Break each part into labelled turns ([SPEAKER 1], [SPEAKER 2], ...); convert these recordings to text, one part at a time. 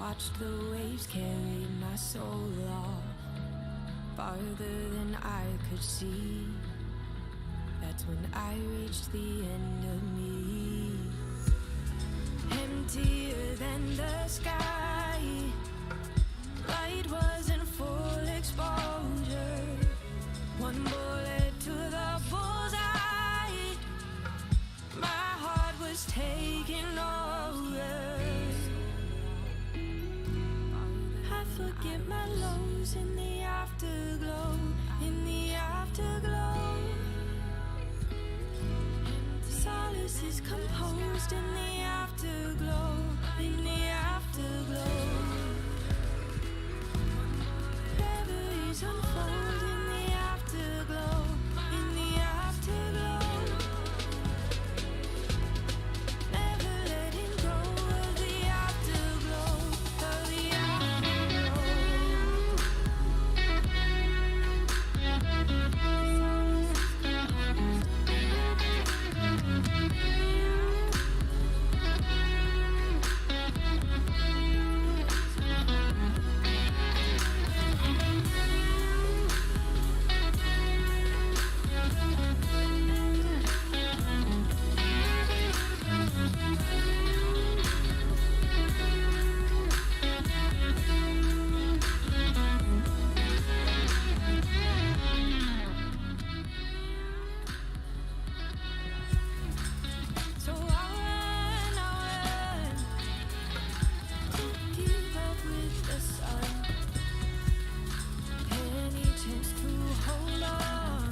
[SPEAKER 1] watched the waves carry my soul off farther than I could see. That's when I reached the end of me. Emptier than the sky, light was in full exposure. One bullet to the bullseye, my heart was taking over. I forget my lows in the afterglow, in the afterglow. Solace is composed in the afterglow, in the afterglow. Memories unfold in the afterglow, in the afterglow. Never letting go of the afterglow, of the afterglow. So I run to keep up with the sun. Any chance to hold on?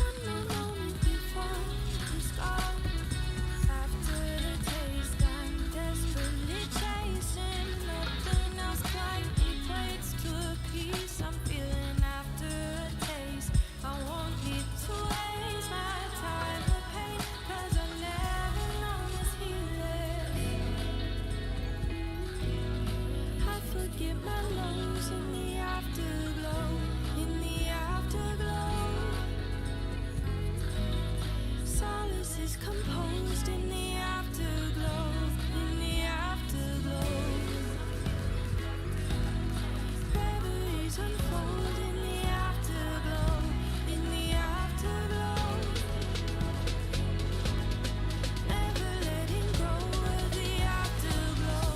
[SPEAKER 1] One more moment before it's gone. After the taste, I'm desperately chasing. Nothing else quite equates to a peace I'm feeling after a taste. I won't need to waste my time with pain, 'cause I've never known this healing. I forget my lows in the afterglow, in the afterglow. Solace is composed in the afterglow, in the afterglow. Memories unfold in the afterglow, in the afterglow. Never letting go of the afterglow,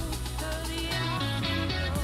[SPEAKER 1] of the afterglow.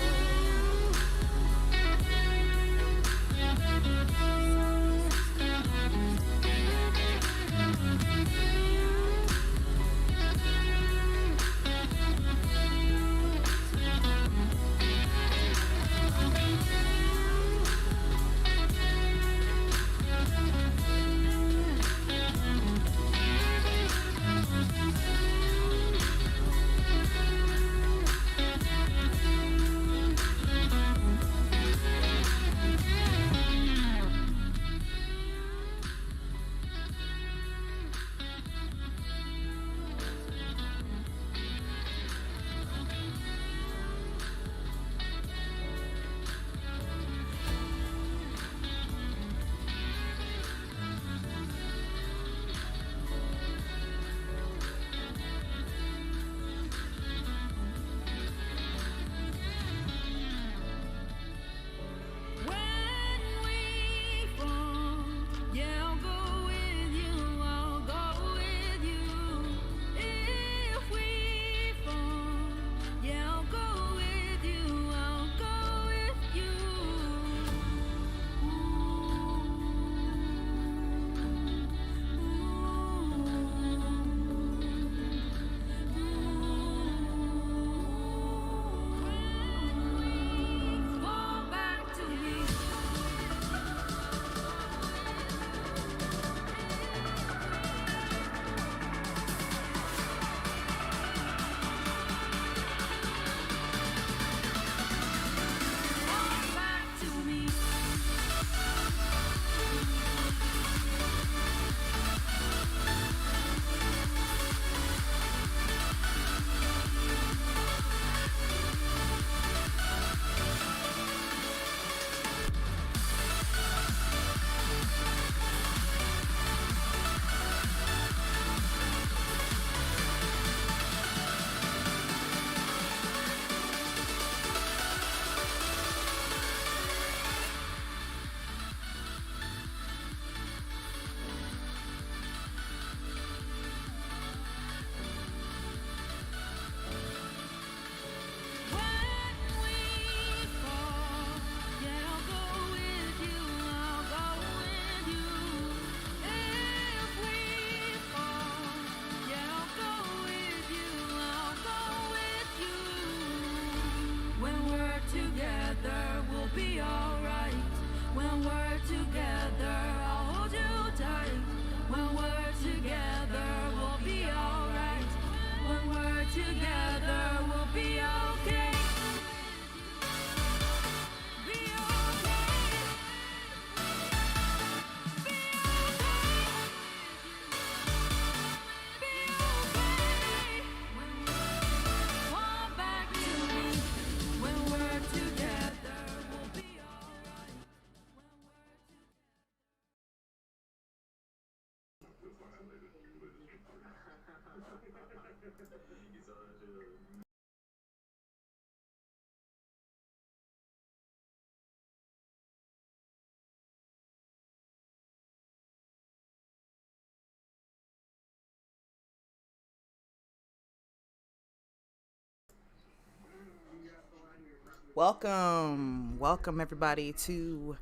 [SPEAKER 2] Welcome everybody to,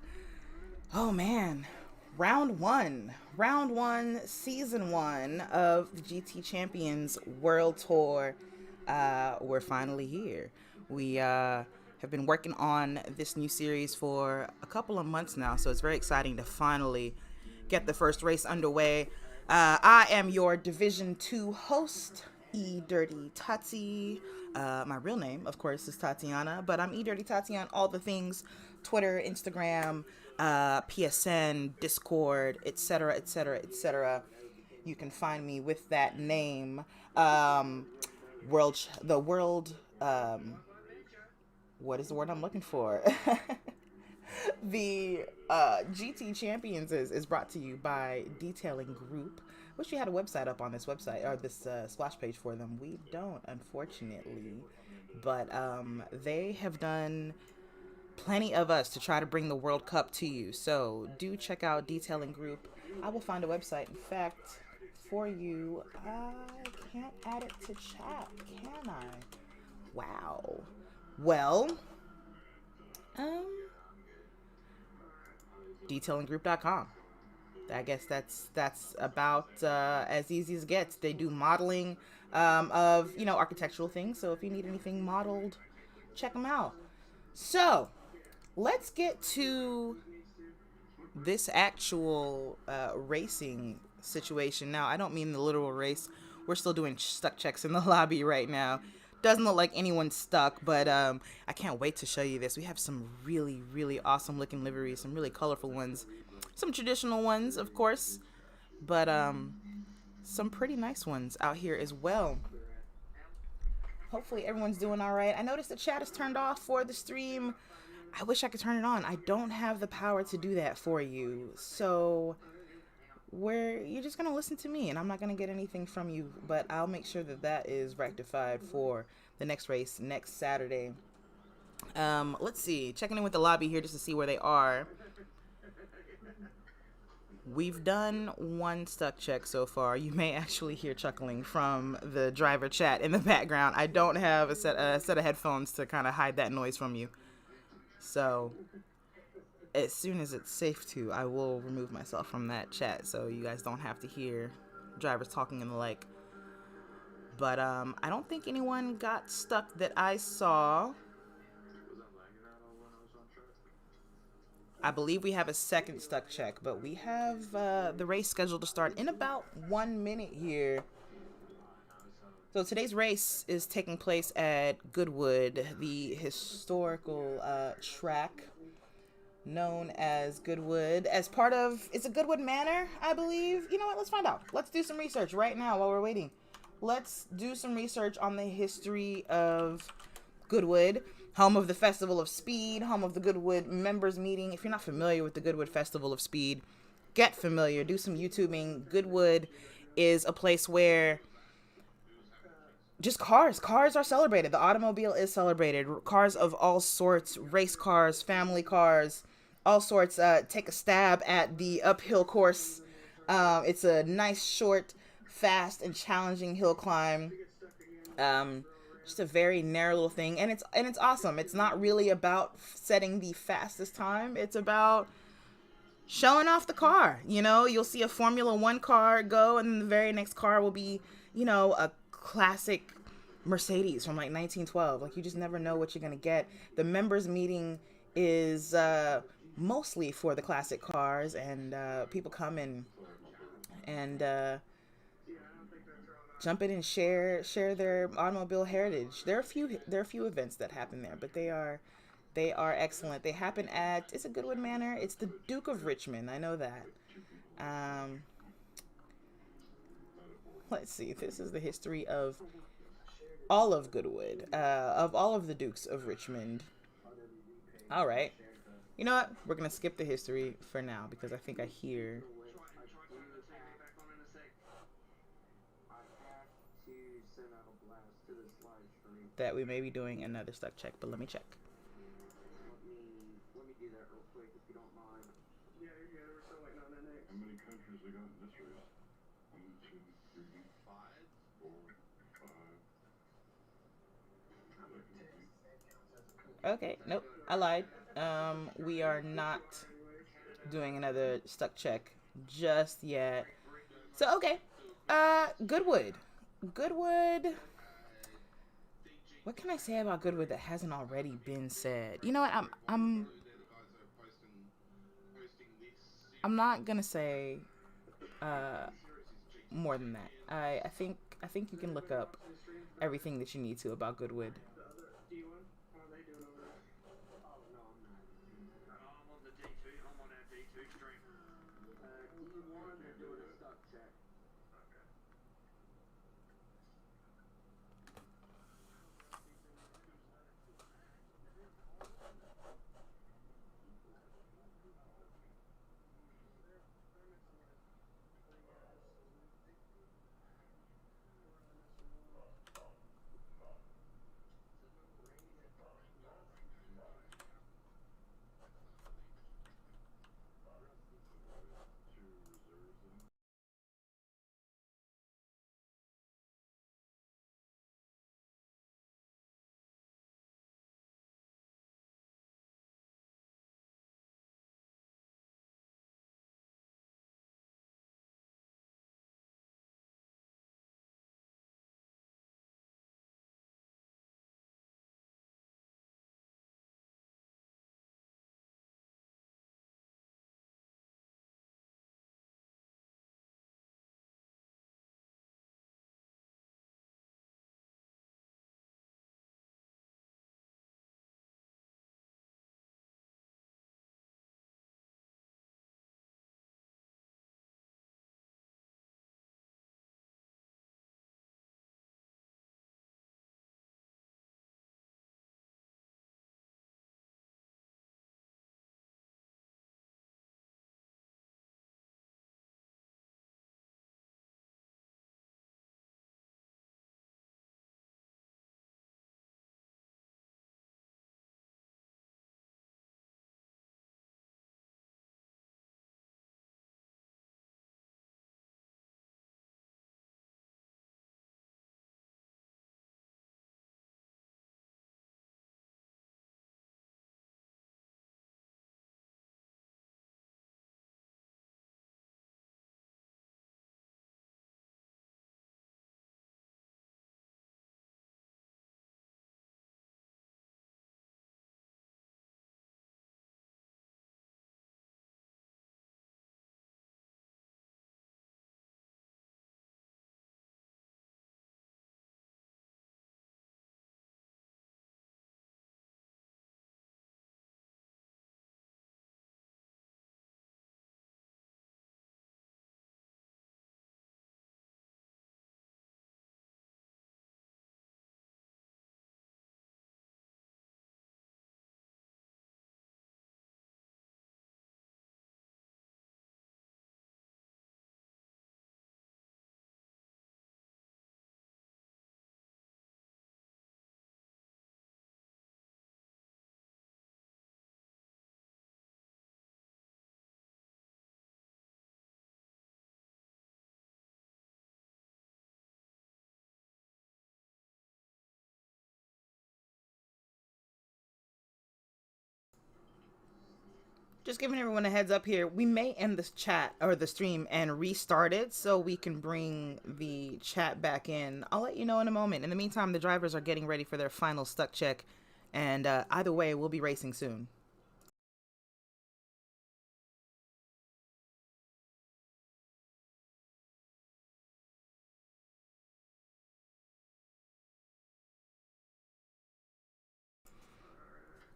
[SPEAKER 2] oh man, round one, season one of the GT Champions World Tour. We're finally here. We have been working on this new series for a couple of months now, so it's very exciting to finally get the first race underway. I am your Division 2 host, E Dirty Tati. My real name, of course, is Tatiana, but I'm E Dirty Tati on all the things: Twitter, Instagram, PSN, Discord, etc., etc., etc. You can find me with that name. The world. What is the word I'm looking for? The GT Champions is brought to you by Detailing Group. Wish we had a website up on this website or this splash page for them. We don't, unfortunately, but they have done plenty of us to try to bring the World Cup to you. So do check out Detailing Group. I will find a website, in fact, for you. I can't add it to chat, can I? Wow. Well, um, detailinggroup.com. I guess that's about as easy as it gets. They do modeling of architectural things. So if you need anything modeled, check them out. So let's get to this actual racing situation. Now, I don't mean the literal race. We're still doing stuck checks in the lobby right now. Doesn't look like anyone's stuck, but I can't wait to show you this. We have some really, really awesome looking liveries, some really colorful ones, some traditional ones, of course, but some pretty nice ones out here as well. Hopefully everyone's doing all right. I noticed the chat is turned off for the stream. I wish I could turn it on. I don't have the power to do that for you. So you're just going to listen to me, and I'm not going to get anything from you, but I'll make sure that is rectified for the next race next Saturday. Let's see. Checking in with the lobby here just to see where they are. We've done one stuck check so far. You may actually hear chuckling from the driver chat in the background. I don't have a set of headphones to kind of hide that noise from you. So as soon as it's safe to, I will remove myself from that chat so you guys don't have to hear drivers talking and the like. But I don't think anyone got stuck that I saw. I believe we have a second stuck check, but we have the race scheduled to start in about 1 minute here. So today's race is taking place at Goodwood, the historical track known as Goodwood, as part of, it's a Goodwood Manor, I believe. You know what, let's find out. Let's do some research right now while we're waiting. Let's do some research on the history of Goodwood, home of the Festival of Speed, home of the Goodwood Members Meeting. If you're not familiar with the Goodwood Festival of Speed, get familiar, do some YouTubing. Goodwood is a place where just cars are celebrated. The automobile is celebrated. Cars of all sorts, race cars, family cars, all sorts, take a stab at the uphill course. It's a nice, short, fast, and challenging hill climb. Just a very narrow little thing, and it's awesome. It's not really about setting the fastest time. It's about showing off the car. You'll see a Formula One car go, and the very next car will be, a classic Mercedes from like 1912. Like, you just never know what you're gonna get. The members meeting is mostly for the classic cars, and people come in and jump in and share their automobile heritage. There are a few events that happen there, but they are excellent. They happen at, it's a Goodwood Manor. It's the Duke of Richmond. I know that. Let's see. This is the history of all of Goodwood, of all of the Dukes of Richmond. All right. You know what? We're going to skip the history for now because I think I hear that we may be doing another stuck check, but let me check. Let me do that real quick if you don't mind. Yeah, you're good. We're still waiting on that next. How many countries we got in this race? 1, 2, 3, 5, 4, 5. Okay, nope, I lied. We are not doing another stuck check just yet. So okay, Goodwood. Goodwood. What can I say about Goodwood that hasn't already been said? You know what? I'm not gonna say uh more than that. I think you can look up everything that you need to about Goodwood. Just giving everyone a heads up here. We may end this chat or the stream and restart it so we can bring the chat back in. I'll let you know in a moment. In the meantime, the drivers are getting ready for their final stuck check. And either way, we'll be racing soon.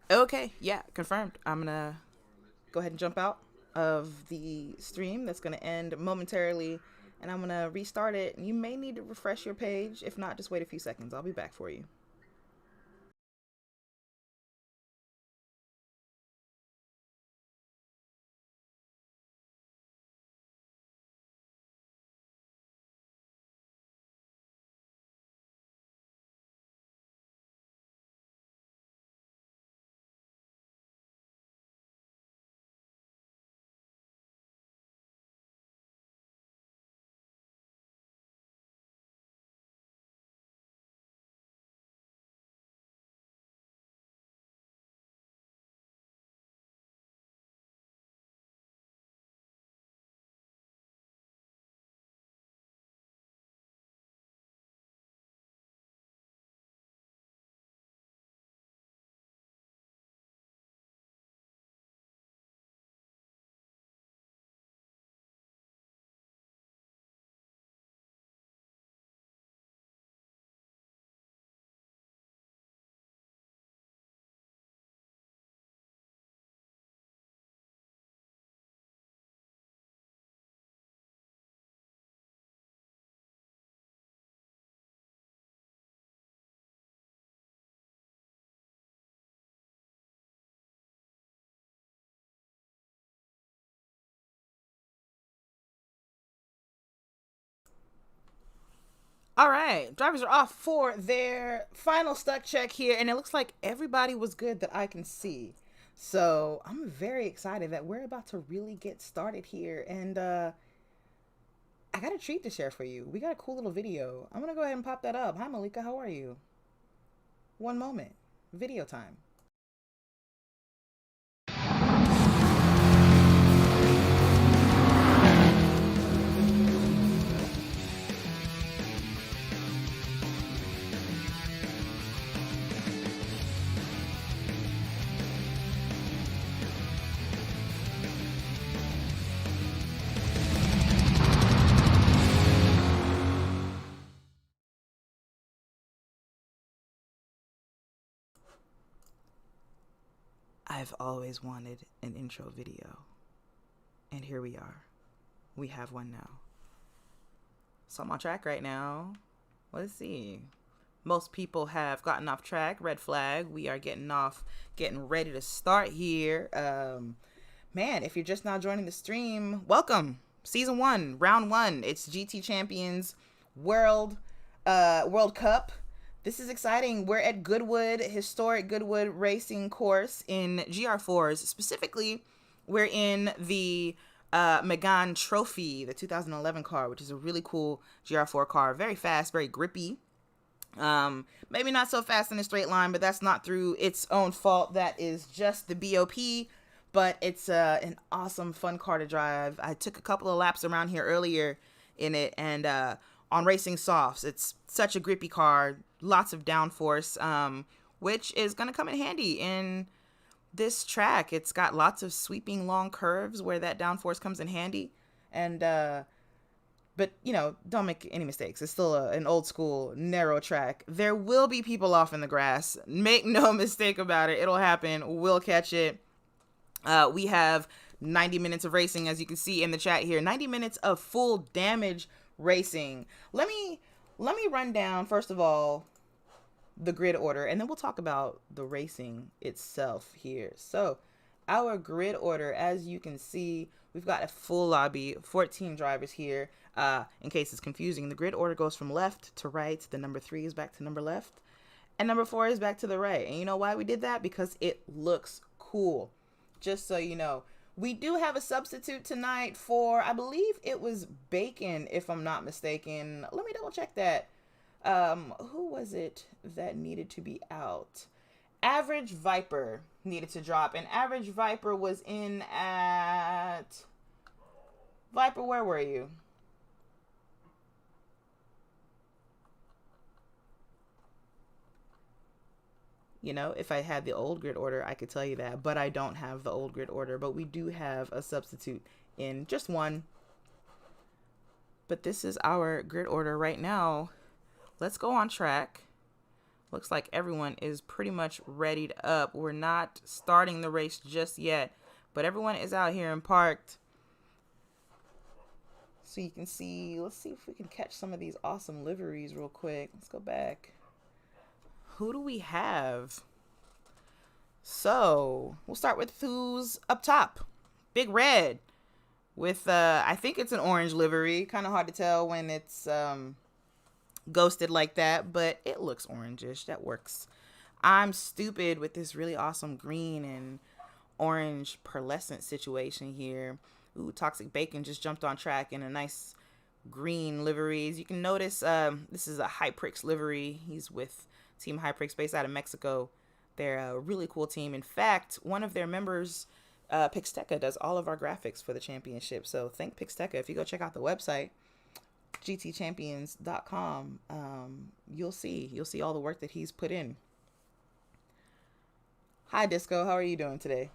[SPEAKER 2] Okay, yeah, confirmed. I'm going to go ahead and jump out of the stream. That's going to end momentarily. And I'm going to restart it. You may need to refresh your page. If not, just wait a few seconds. I'll be back for you. All right, drivers are off for their final stuck check here, and it looks like everybody was good that I can see. So I'm very excited that we're about to really get started here, and I got a treat to share for you. We got a cool little video. I'm gonna go ahead and pop that up. Hi Malika, how are you? One moment, video time. I've always wanted an intro video, and here we are. We have one now. So I'm on track right now. Let's see. Most people have gotten off track. Red flag. We are getting ready to start here. Man, if you're just now joining the stream, welcome. Season 1, round 1. It's GT Champions World Cup. This is exciting. We're at Goodwood, historic Goodwood racing course in GR4s. Specifically, we're in the Megane Trophy, the 2011 car, which is a really cool GR4 car. Very fast, very grippy. Maybe not so fast in a straight line, but that's not through its own fault. That is just the BOP. But it's an awesome, fun car to drive. I took a couple of laps around here earlier in it, and on Racing Softs, it's such a grippy car, lots of downforce, which is going to come in handy in this track. It's got lots of sweeping long curves where that downforce comes in handy. And but you know, don't make any mistakes. It's still an old school narrow track. There will be people off in the grass. Make no mistake about it. It'll happen. We'll catch it. We have 90 minutes of racing, as you can see in the chat here. 90 minutes of full damage racing. Let me run down, first of all, the grid order, and then we'll talk about the racing itself here. So our grid order, as you can see, we've got a full lobby, 14 drivers here. In case it's confusing, the grid order goes from left to right. The number 3 is back to number left, and number 4 is back to the right. And you know why we did that? Because it looks cool. Just so you know, we do have a substitute tonight for, I believe it was Bacon, if I'm not mistaken. Let me double check that. Who was it that needed to be out? Average Viper needed to drop, and Average Viper was in at... Viper, where were you? You know, if I had the old grid order, I could tell you that, but I don't have the old grid order. But we do have a substitute in, just one. But this is our grid order right now. Let's go on track. Looks like everyone is pretty much readied up. We're not starting the race just yet, but everyone is out here and parked. So you can see, let's see if we can catch some of these awesome liveries real quick. Let's go back. Who do we have? So we'll start with who's up top. Big Red with, I think it's an orange livery. Kind of hard to tell when it's ghosted like that, but it looks orangish. That works. I'm Stupid with this really awesome green and orange pearlescent situation here. Ooh, Toxic Bacon just jumped on track in a nice green livery. As you can notice, this is a Hyprix livery. He's with Team Hyprix based out of Mexico. They're a really cool team. In fact, one of their members, Pixteca, does all of our graphics for the championship. So thank Pixteca. If you go check out the website, gtchampions.com, you'll see all the work that he's put in. Hi Disco, how are you doing today?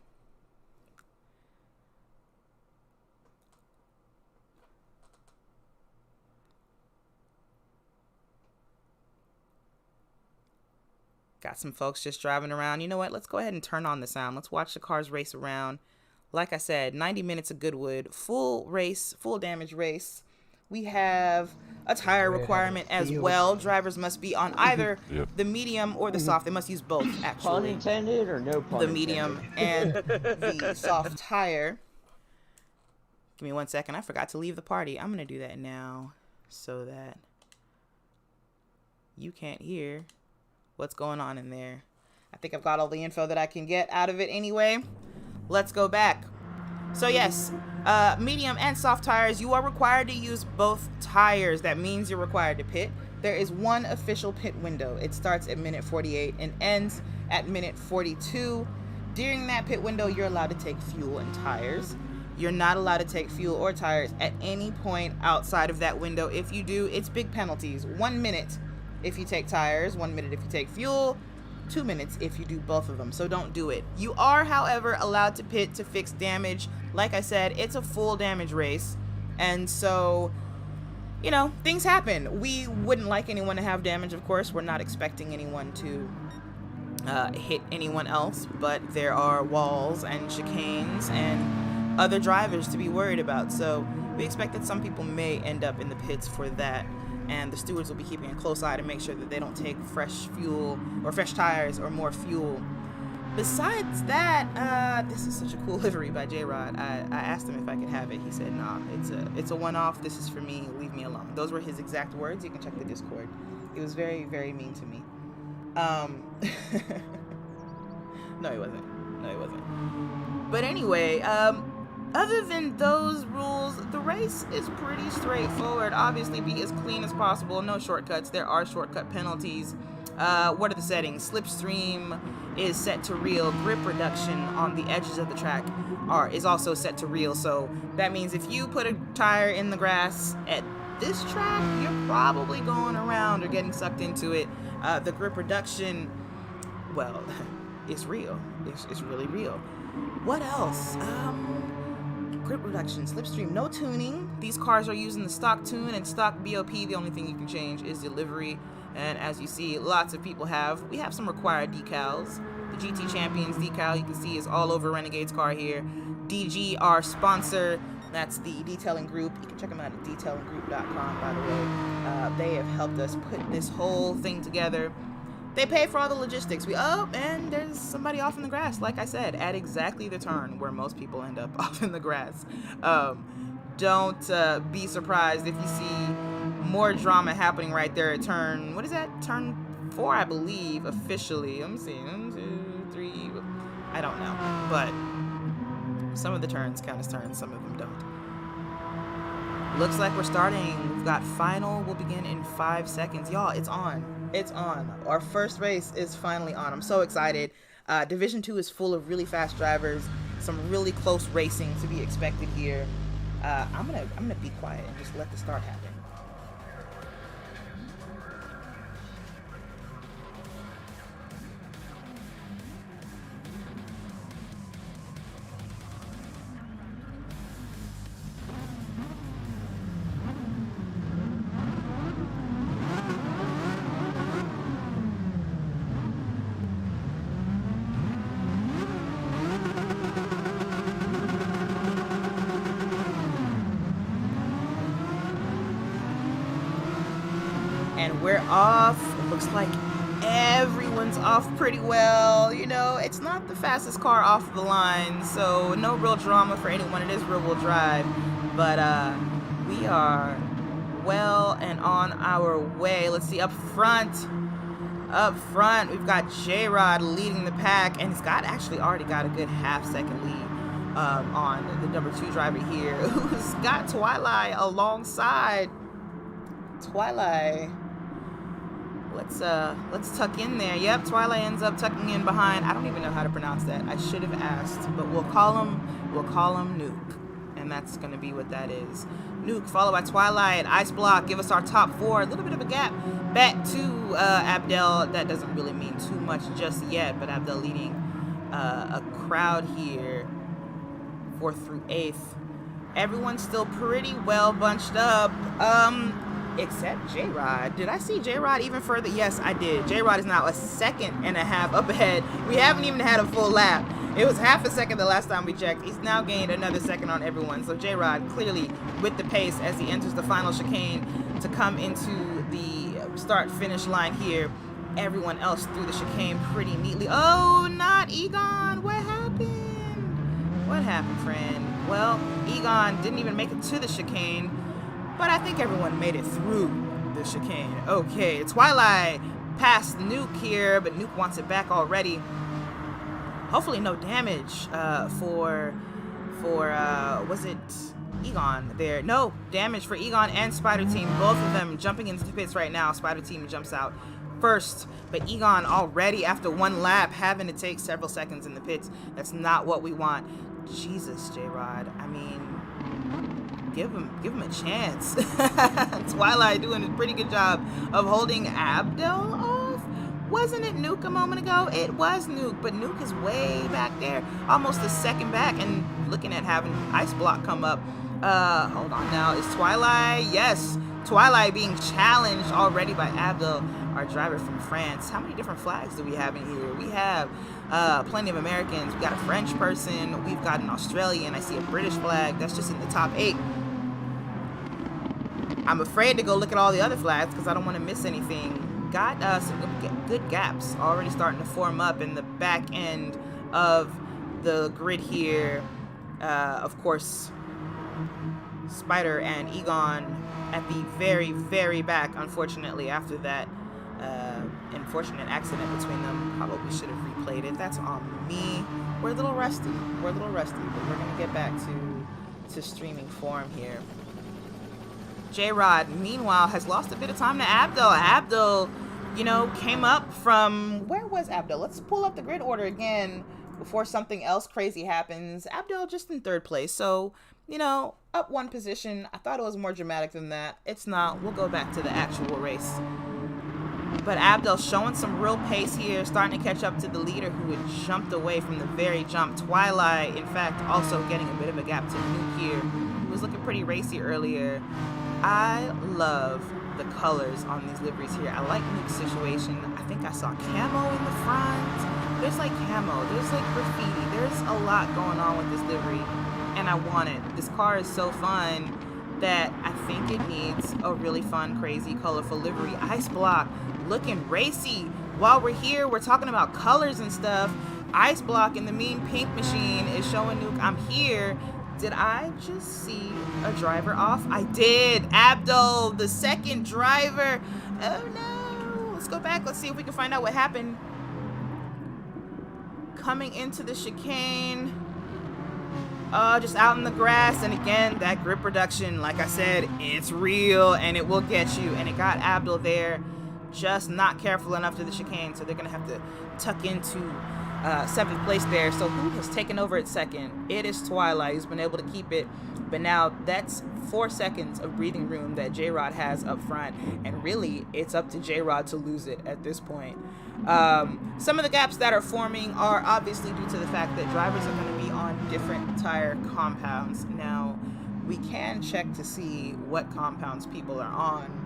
[SPEAKER 2] Got some folks just driving around. You know what? Let's go ahead and turn on the sound. Let's watch the cars race around. Like I said, 90 minutes of Goodwood, full race, full damage race. We have a tire requirement as well. Drivers must be on either the medium or the soft. They must use both, actually.
[SPEAKER 3] Pun intended or no pun
[SPEAKER 2] The
[SPEAKER 3] intended?
[SPEAKER 2] medium and the soft tire. Give me 1 second. I forgot to leave the party. I'm going to do that now so that you can't hear what's going on in there. I think I've got all the info that I can get out of it anyway. Let's go back. So yes, medium and soft tires, you are required to use both tires. That means you're required to pit. There is one official pit window. It starts at minute 48 and ends at minute 42. During that pit window, you're allowed to take fuel and tires. You're not allowed to take fuel or tires at any point outside of that window. If you do, it's big penalties. 1 minute if you take tires, 1 minute if you take fuel, 2 minutes if you do both of them. So don't do it. You are, however, allowed to pit to fix damage. Like I said, it's a full damage race. And so, you know, things happen. We wouldn't like anyone to have damage, of course. We're not expecting anyone to hit anyone else, but there are walls and chicanes and other drivers to be worried about. So we expect that some people may end up in the pits for that, and the stewards will be keeping a close eye to make sure that they don't take fresh fuel or fresh tires or more fuel. Besides that, this is such a cool livery by J-Rod. I asked him if I could have it. He said, nah, it's a one-off. This is for me. Leave me alone. Those were his exact words. You can check the Discord. He was very, very mean to me. No, he wasn't. But anyway, other than those rules, the race is pretty straightforward. Obviously, be as clean as possible. No shortcuts. There are shortcut penalties. What are the settings? Slipstream is set to real. Grip reduction on the edges of the track is also set to real. So that means if you put a tire in the grass at this track, you're probably going around or getting sucked into it. The grip reduction, well, it's real. It's really real. What else? Grip reduction, slipstream, no tuning. These cars are using the stock tune and stock BOP. The only thing you can change is the livery. And as you see, lots of people we have some required decals. The GT Champions decal you can see is all over Renegade's car here. DG, our sponsor, that's the detailing group. You can check them out at detailinggroup.com, by the way. They have helped us put this whole thing together. They pay for all the logistics. And there's somebody off in the grass, like I said, at exactly the turn where most people end up off in the grass. Don't be surprised if you see more drama happening right there at turn, what is that? Turn 4, I believe, officially. Let me see. 1, 2, 3. I don't know. But some of the turns count as turns, some of them don't. Looks like we're starting. We've got final. We'll begin in 5 seconds. Y'all, it's on. It's on. Our first race is finally on. I'm so excited. Division 2 is full of really fast drivers. Some really close racing to be expected here. I'm gonna be quiet and just let the start happen. And we're off. It looks like everyone's off pretty well. You know, it's not the fastest car off the line, so no real drama for anyone. It is rear-wheel drive, but we are well and on our way. Let's see, up front, we've got J-Rod leading the pack, and he's actually already got a good half-second lead on the number 2 driver here, who's got Twilight alongside. Twilight. Let's tuck in there. Yep, Twilight ends up tucking in behind. I don't even know how to pronounce that. I should have asked, but we'll call him Nuke, and that's gonna be what that is. Nuke followed by Twilight. Ice Block give us our top 4. A little bit of a gap back to Abdel. That doesn't really mean too much just yet, but Abdel leading a crowd here, 4th through 8th. Everyone's still pretty well bunched up. Except J-Rod. Did I see J-Rod even further? Yes, I did. J-Rod is now 1.5 seconds up ahead. We haven't even had a full lap. It was half a second the last time we checked. He's now gained another second on everyone. So J-Rod clearly with the pace as he enters the final chicane to come into the start-finish line here. Everyone else through the chicane pretty neatly. Oh, not Egon. What happened? What happened, friend? Well, Egon didn't even make it to the chicane, but I think everyone made it through. the chicane. Okay, Twilight past Nuke here, but Nuke wants it back already. Hopefully no damage for was it Egon there? No damage for Egon and Spider Team. Both of them jumping into the pits right now. Spider Team jumps out first, but Egon already after one lap having to take several seconds in the pits. That's not what we want. Jesus, J-Rod. I mean, give him a chance. Twilight doing a pretty good job of holding Abdel off. Wasn't it Nuke a moment ago? It was Nuke, but Nuke is way back there, almost a second back, and looking at having Ice Block come up. Hold on now. Is Twilight? Yes. Twilight being challenged already by Abdel, our driver from France. How many different flags do we have in here? We have plenty of Americans. We got a French person. We've got an Australian. I see a British flag. That's just in the top 8. I'm afraid to go look at all the other flags because I don't want to miss anything. Got some good gaps already starting to form up in the back end of the grid here. Of course, Spider and Egon at the very, very back, unfortunately, after that unfortunate accident between them. Probably should have replayed it. That's on me. We're a little rusty, but we're going to get back to streaming form here. J-Rod, meanwhile, has lost a bit of time to Abdel. Abdel, you know, came up from... Where was Abdel? Let's pull up the grid order again before something else crazy happens. Abdel just in 3rd place, so, you know, up 1 position. I thought it was more dramatic than that. It's not. We'll go back to the actual race. But Abdel showing some real pace here, starting to catch up to the leader who had jumped away from the very jump. Twilight, in fact, also getting a bit of a gap to Nuke here, who was looking pretty racy earlier. I love the colors on these liveries here. I like Nuke's situation. I think I saw camo in the front. There's like camo. There's like graffiti. There's a lot going on with this livery, and I want it. This car is so fun that I think it needs a really fun, crazy, colorful livery. Ice Block looking racy. While we're here, we're talking about colors and stuff. Ice Block in the mean pink machine is showing Nuke, I'm here. Did I just see a driver off? I did. Abdel, the second driver. Oh no. Let's go back. Let's see if we can find out what happened. Coming into the chicane. Just out in the grass. And again, that grip reduction, like I said, it's real and it will get you. And it got Abdel there. Just not careful enough to the chicane. So they're going to have to tuck into 7th place there. So who has taken over at 2nd? It is Twilight, who's been able to keep it, but now that's 4 seconds of breathing room that J-Rod has up front, and really it's up to J-Rod to lose it at this point. Some of the gaps that are forming are obviously due to the fact that drivers are going to be on different tire compounds. Now we can check to see what compounds people are on.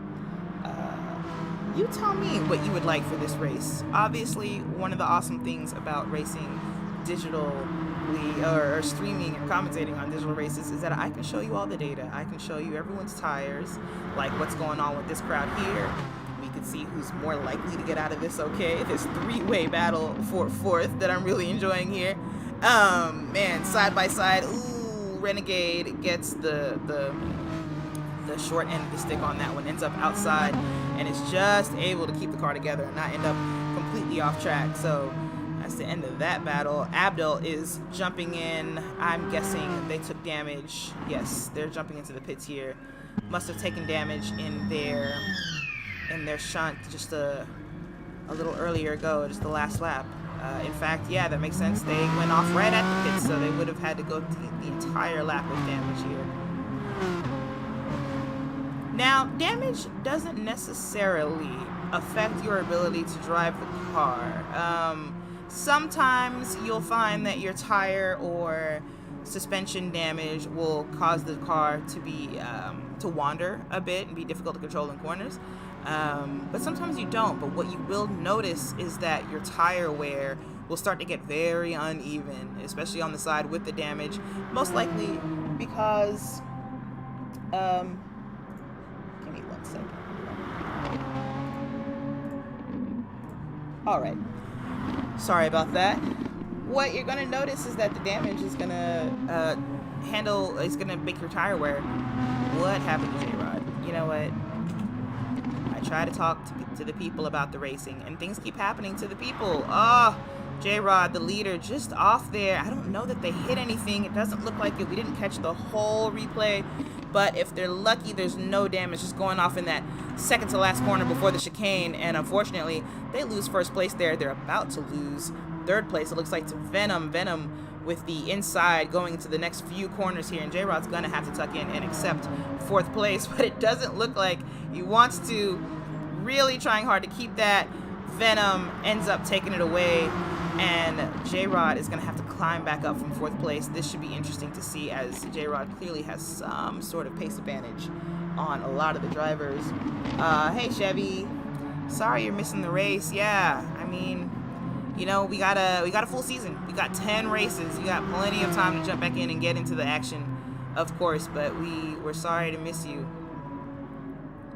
[SPEAKER 2] You tell me what you would like for this race. Obviously, one of the awesome things about racing digitally or streaming and commentating on digital races is that I can show you all the data. I can show you everyone's tires, like what's going on with this crowd here. We can see who's more likely to get out of this okay. This 3-way battle for 4th that I'm really enjoying here. Man, side by side. Ooh, Renegade gets the short end of the stick on that one, ends up outside and is just able to keep the car together and not end up completely off track. So that's the end of that battle. Abdel is jumping in. I'm guessing they took damage. Yes, they're jumping into the pits here. Must have taken damage in their shunt just a little earlier ago, just the last lap. In fact, yeah, that makes sense. They went off right at the pits, so they would have had to go the entire lap with damage here. Now, damage doesn't necessarily affect your ability to drive the car. Sometimes you'll find that your tire or suspension damage will cause the car to be to wander a bit and be difficult to control in corners. But sometimes you don't. But what you will notice is that your tire wear will start to get very uneven, especially on the side with the damage. Most likely because give me 1 second. All right. Sorry about that. What you're gonna notice is that the damage is gonna make your tire wear. What happened to J-Rod? You know what? try to talk to the people about the racing, and things keep happening to the people. Oh, J-Rod, the leader, just off there. I don't know that they hit anything. It doesn't look like it. We didn't catch the whole replay, but if they're lucky, there's no damage, just going off in that second to last corner before the chicane, and unfortunately, they lose first place there. They're about to lose third place. It looks like to Venom. Venom with the inside going into the next few corners here, and J-Rod's gonna have to tuck in and accept fourth place, but it doesn't look like he wants to. Really trying hard to keep that. Venom ends up taking it away, and J-Rod is gonna have to climb back up from fourth place. This should be interesting to see, as J-Rod clearly has some sort of pace advantage on a lot of the drivers. Hey Chevy, sorry you're missing the race. Yeah, I mean, you know, we got a full season. We got 10 races. You got plenty of time to jump back in and get into the action, of course, but we're sorry to miss you.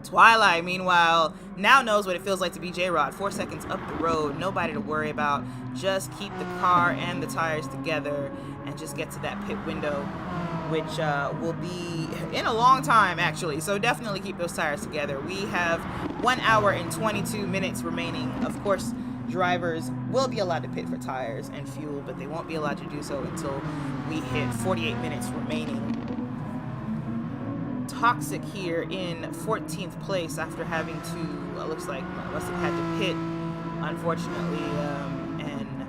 [SPEAKER 2] Twilight, meanwhile, now knows what it feels like to be J-Rod. 4 seconds up the road, nobody to worry about. Just keep the car and the tires together and just get to that pit window, which will be in a long time, actually. So definitely keep those tires together. We have 1 hour and 22 minutes remaining. Of course, drivers will be allowed to pit for tires and fuel, but they won't be allowed to do so until we hit 48 minutes remaining. Toxic here in 14th place after having to, looks like must have had to pit, unfortunately, and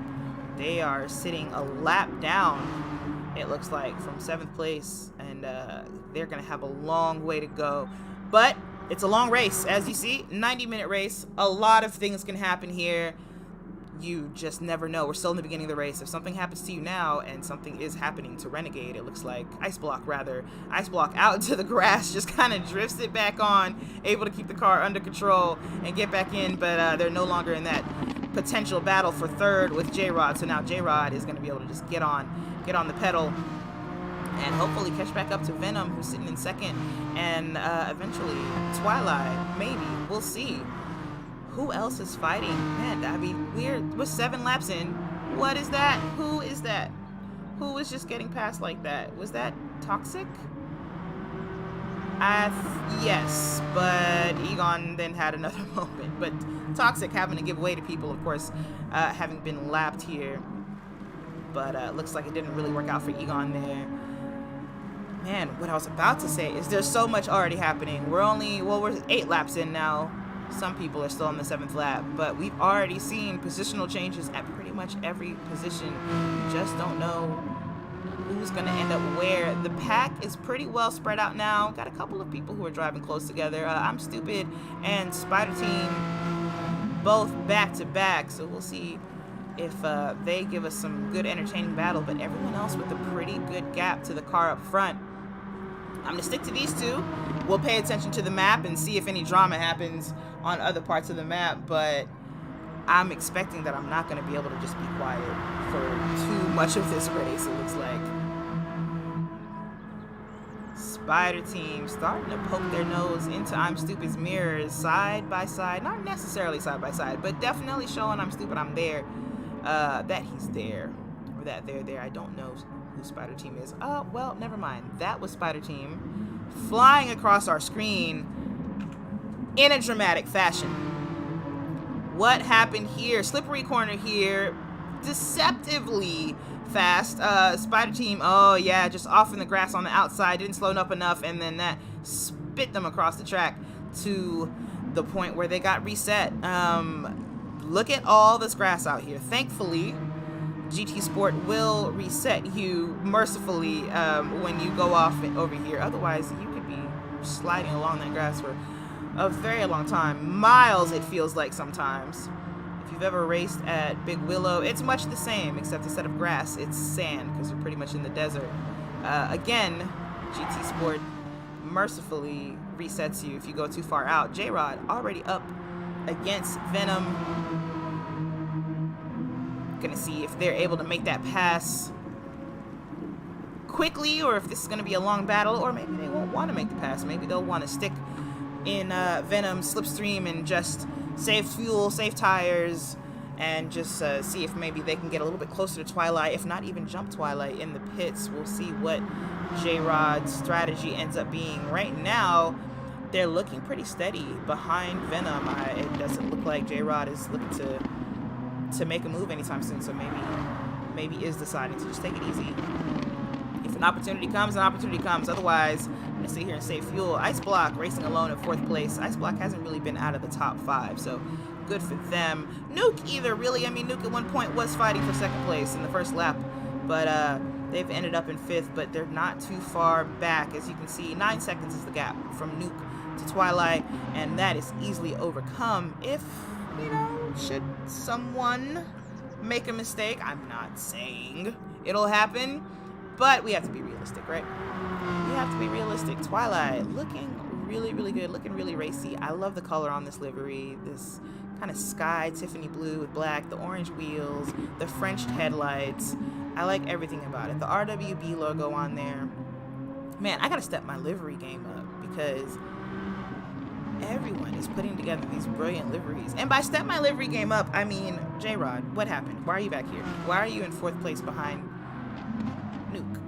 [SPEAKER 2] they are sitting a lap down, it looks like, from 7th place, and they're gonna have a long way to go, but it's a long race. As you see, 90-minute race. A lot of things can happen here. You just never know. We're still in the beginning of the race. If something happens to you now, and something is happening to Renegade, it looks like Ice Block out into the grass, just kind of drifts it back on, able to keep the car under control and get back in, but they're no longer in that potential battle for third with J-Rod. So now J-Rod is going to be able to just get on the pedal and hopefully catch back up to Venom, who's sitting in second, and eventually Twilight, maybe. We'll see. Who else is fighting? Man, I mean, we're 7 laps in. What is that? Who is that? Who was just getting past like that? Was that Toxic? Yes, but Egon then had another moment. But Toxic having to give way to people, of course, having been lapped here. But looks like it didn't really work out for Egon there. Man, what I was about to say is there's so much already happening. We're 8 laps in now. Some people are still on the 7th lap, but we've already seen positional changes at pretty much every position. You just don't know who's going to end up where. The pack is pretty well spread out now. Got a couple of people who are driving close together. I'm Stupid and Spider Team both back to back, so we'll see if they give us some good entertaining battle, but everyone else with a pretty good gap to the car up front. I'm gonna stick to these two. We'll pay attention to the map and see if any drama happens on other parts of the map, but I'm expecting that I'm not gonna be able to just be quiet for too much of this race, it looks like. Spider Team starting to poke their nose into I'm Stupid's mirrors side by side. Not necessarily side by side, but definitely showing I'm Stupid, I'm there. That he's there, or that they're there. I don't know who Spider Team is. Well, never mind. That was Spider Team flying across our screen in a dramatic fashion. What happened here? Slippery corner here. Deceptively fast. Spider Team, oh yeah, just off in the grass on the outside. Didn't slow up enough, and then that spit them across the track to the point where they got reset. Look at all this grass out here. Thankfully, GT Sport will reset you mercifully when you go off over here. Otherwise, you could be sliding along that grass for a very long time. Miles, it feels like sometimes. If you've ever raced at Big Willow, it's much the same, except instead of grass, it's sand, because you're pretty much in the desert. Again, GT Sport mercifully resets you if you go too far out. J-Rod already up against Venom. Gonna see if they're able to make that pass quickly, or if this is gonna be a long battle, or maybe they won't want to make the pass. Maybe they'll want to stick in Venom's slipstream and just save fuel, save tires, and just see if maybe they can get a little bit closer to Twilight, if not even jump Twilight in the pits. We'll see what J-Rod's strategy ends up being. Right now, they're looking pretty steady behind Venom. It doesn't look like J-Rod is looking to make a move anytime soon, so maybe is deciding to just take it easy. If an opportunity comes, an opportunity comes. Otherwise, I'm going to sit here and save fuel. Ice Block racing alone in 4th place. Ice Block hasn't really been out of the top 5, so good for them. Nuke either, really. I mean, Nuke at one point was fighting for 2nd place in the first lap, but they've ended up in 5th, but they're not too far back. As you can see, 9 seconds is the gap from Nuke to Twilight, and that is easily overcome if, should someone make a mistake. I'm not saying it'll happen, but we have to be realistic, right? We have to be realistic. Twilight looking really, really good, looking really racy. I love the color on this livery, this kind of sky Tiffany blue with black, the orange wheels, the Frenched headlights. I like everything about it. The RWB logo on there. Man, I gotta step my livery game up because everyone is putting together these brilliant liveries. And by step my livery game up, I mean, J-Rod, what happened? Why are you back here? Why are you in 4th place behind Nuke?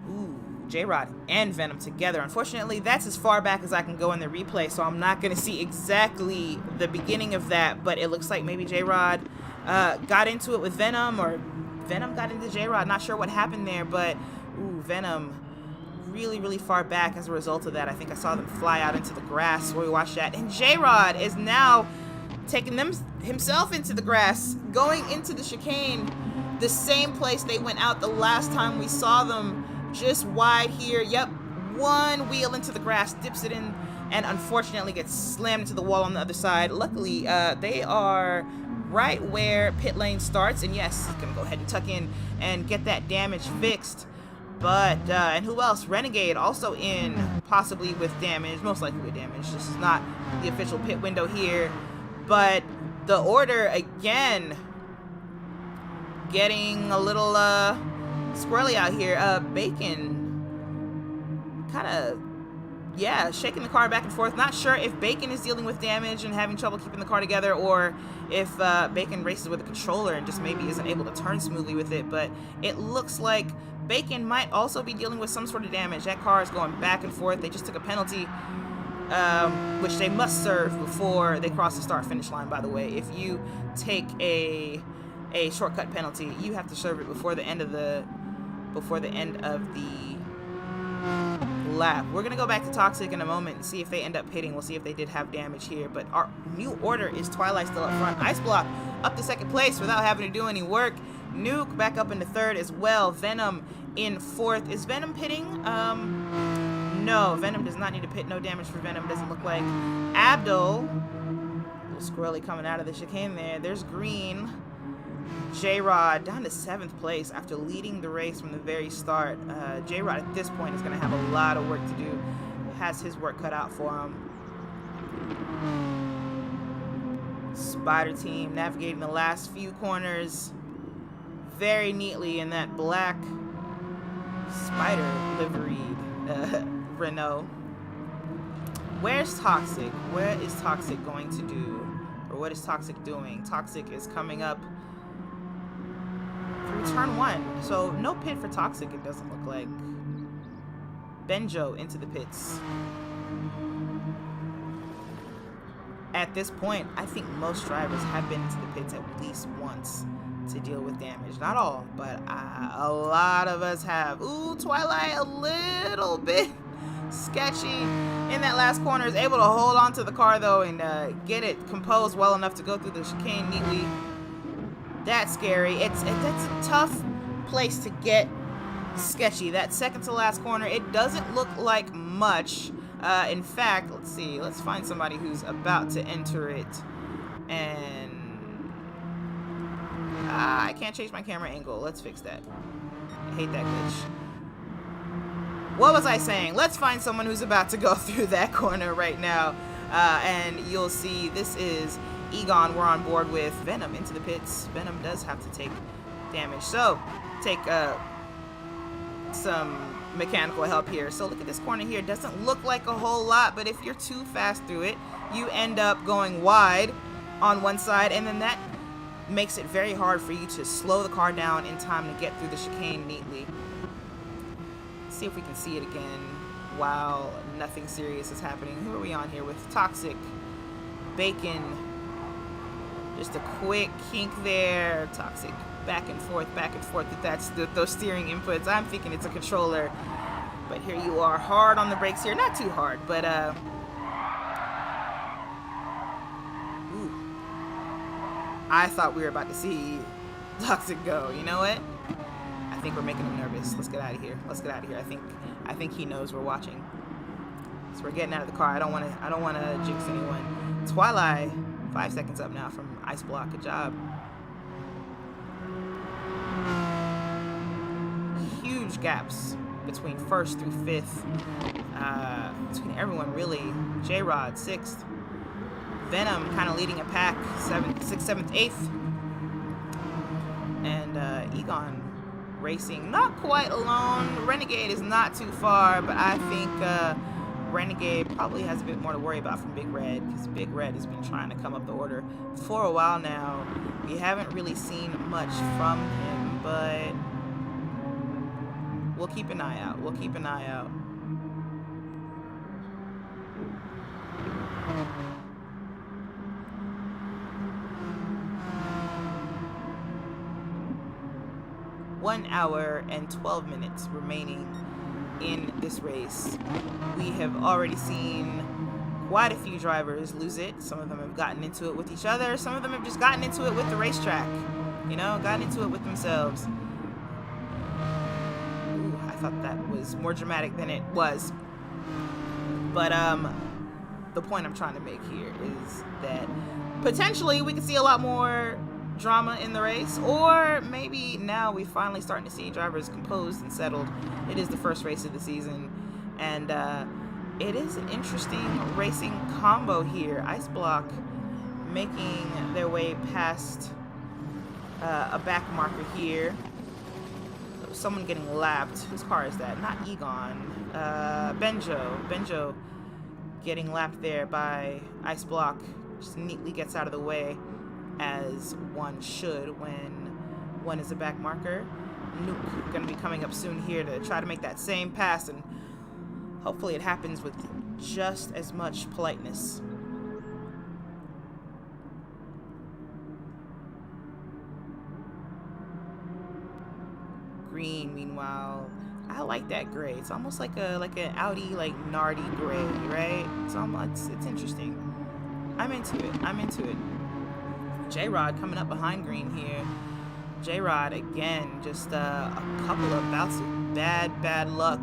[SPEAKER 2] Ooh, J-Rod and Venom together. Unfortunately, that's as far back as I can go in the replay, so I'm not gonna see exactly the beginning of that, but it looks like maybe J-Rod got into it with Venom, or Venom got into J-Rod. Not sure what happened there, but ooh, Venom really, really far back as a result of that. I think I saw them fly out into the grass where we watched that. And J-Rod is now taking himself into the grass, going into the chicane, the same place they went out the last time we saw them, just wide here. Yep, one wheel into the grass, dips it in, and unfortunately gets slammed into the wall on the other side. Luckily, they are right where pit lane starts, and yes, he's gonna go ahead and tuck in and get that damage fixed. But, and who else? Renegade also in, possibly with damage, most likely with damage. This is not the official pit window here, but the order, again, getting a little, squirrely out here. Bacon, kind of, yeah, shaking the car back and forth. Not sure if Bacon is dealing with damage and having trouble keeping the car together, or if Bacon races with a controller and just maybe isn't able to turn smoothly with it, but it looks like Bacon might also be dealing with some sort of damage. That car is going back and forth. They just took a penalty, which they must serve before they cross the start-finish line, by the way. If you take a shortcut penalty, you have to serve it before the end of the lap. We're gonna go back to Toxic in a moment and see if they end up hitting. We'll see if they did have damage here, but our new order is Twilight still up front. Ice Block up to 2nd place without having to do any work. Nuke back up into 3rd as well. Venom in 4th. Is Venom pitting? No, Venom does not need to pit. No damage for Venom, doesn't look like. Abdul, a little squirrely coming out of the chicane there. There's Green. J-Rod down to 7th place after leading the race from the very start. J-Rod at this point is going to have a lot of work to do. Has his work cut out for him. Spider Team navigating the last few corners very neatly in that black Spider liveried Renault. Where's Toxic? Where is Toxic going to do? Or what is Toxic doing? Toxic is coming up through turn 1. So no pit for Toxic, it doesn't look like. Benjo into the pits. At this point, I think most drivers have been into the pits at least once to deal with damage. Not all, but a lot of us have. Ooh, Twilight a little bit sketchy in that last corner. Is able to hold on to the car though and get it composed well enough to go through the chicane neatly. That's scary. That's a tough place to get sketchy. That second to last corner, it doesn't look like much. In fact, let's see. Let's find somebody who's about to enter it. And I can't change my camera angle. Let's fix that. I hate that glitch. What was I saying? Let's find someone who's about to go through that corner right now. And you'll see this is Egon we're on board with. Venom into the pits. Venom does have to take damage. So, take some mechanical help here. So look at this corner here. Doesn't look like a whole lot, but if you're too fast through it, you end up going wide on one side, and then that makes it very hard for you to slow the car down in time to get through the chicane neatly. Let's see if we can see it again. while nothing serious is happening. Who are we on here with? Toxic, Bacon. Just a quick kink there. Toxic, back and forth. That's those steering inputs. I'm thinking it's a controller, but here you are, hard on the brakes here. Not too hard, but ooh. I thought we were about to see Toxic go. You know what? I think we're making him nervous. Let's get out of here. I think he knows we're watching. So we're getting out of the car. I don't want to jinx anyone. Twilight, 5 seconds up now from Ice Block. Good job. Huge gaps between first through fifth. Between everyone really. J-Rod 6th. Venom kind of leading a pack. 6th, 7th, 8th. And Egon racing not quite alone. Renegade is not too far, but I think Renegade probably has a bit more to worry about from Big Red, because Big Red has been trying to come up the order for a while now. We haven't really seen much from him, but we'll keep an eye out. One hour and 12 minutes remaining in this race. We have already seen quite a few drivers lose it. Some of them have gotten into it with each other. Some of them have just gotten into it with the racetrack. Gotten into it with themselves. Ooh, I thought that was more dramatic than it was. But the point I'm trying to make here is that potentially we could see a lot more drama in the race, or maybe now we're finally starting to see drivers composed and settled. It is the first race of the season, and it is an interesting racing combo here. Ice Block making their way past a back marker here. Someone getting lapped. Whose car is that? Not Egon. Benjo getting lapped there by Ice Block. Just neatly gets out of the way, as one should when one is a back marker. Nuke going to be coming up soon here to try to make that same pass, and hopefully it happens with just as much politeness. Green, meanwhile, I like that gray. It's almost like an Audi, Nardi gray, right? It's interesting. I'm into it. J-Rod coming up behind Green here. J-Rod again, just a couple of bouts of bad luck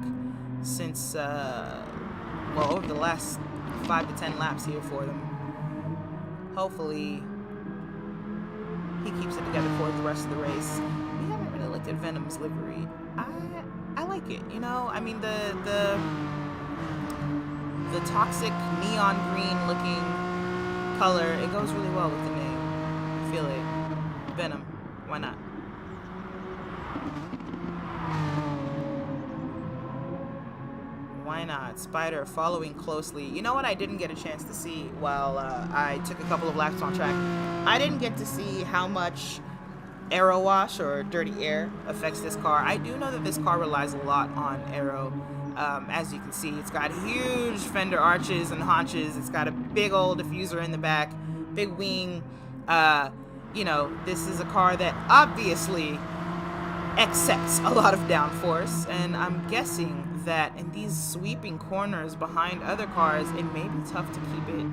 [SPEAKER 2] since over the last 5 to 10 laps here for them. Hopefully he keeps it together for the rest of the race. We haven't really looked at Venom's livery. I like it, I mean the toxic neon green looking color, it goes really well with the name. I feel it. Venom, why not? Why not? Spider following closely. You know what I didn't get a chance to see while I took a couple of laps on track? I didn't get to see how much aero wash or dirty air affects this car. I do know that this car relies a lot on aero. As you can see, it's got huge fender arches and haunches. It's got a big old diffuser in the back, big wing. This is a car that obviously accepts a lot of downforce, and I'm guessing that in these sweeping corners behind other cars, it may be tough to keep it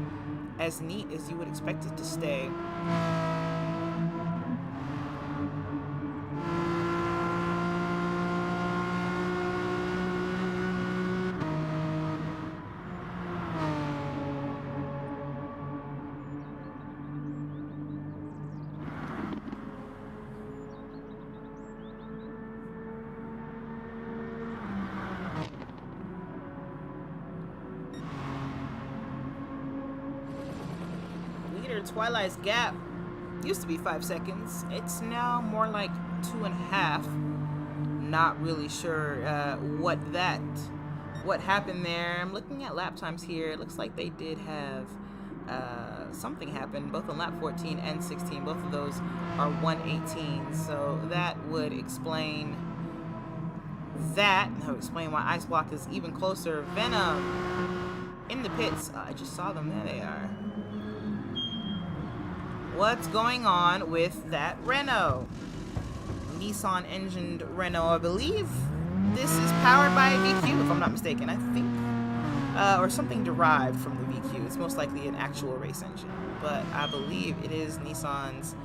[SPEAKER 2] as neat as you would expect it to stay. Twilight's gap used to be 5 seconds. It's now more like 2.5. Not really sure what happened there. I'm looking at lap times here. It looks like they did have something happen both on lap 14 and 16. Both of those are 1:18, so that would explain that. I'll explain why Ice Block is even closer. Venom in the pits. I just saw them. There they are. What's going on with that Renault? Nissan engined Renault, I believe. This is powered by a VQ, if I'm not mistaken. I think, or something derived from the VQ. It's most likely an actual race engine, but I believe it is Nissan's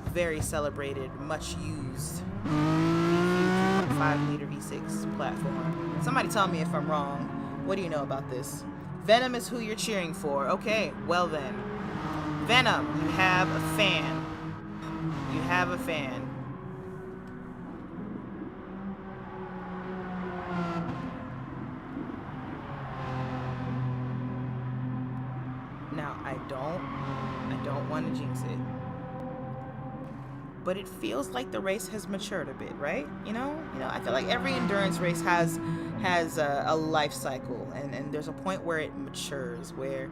[SPEAKER 2] very celebrated, much used VQ 3.5 liter V6 platform. Somebody tell me if I'm wrong. What do you know about this? Venom is who you're cheering for. Okay, well then. Venom, you have a fan. You have a fan. Now, I don't want to jinx it. But it feels like the race has matured a bit, right? You know, I feel like every endurance race has a life cycle, and there's a point where it matures, where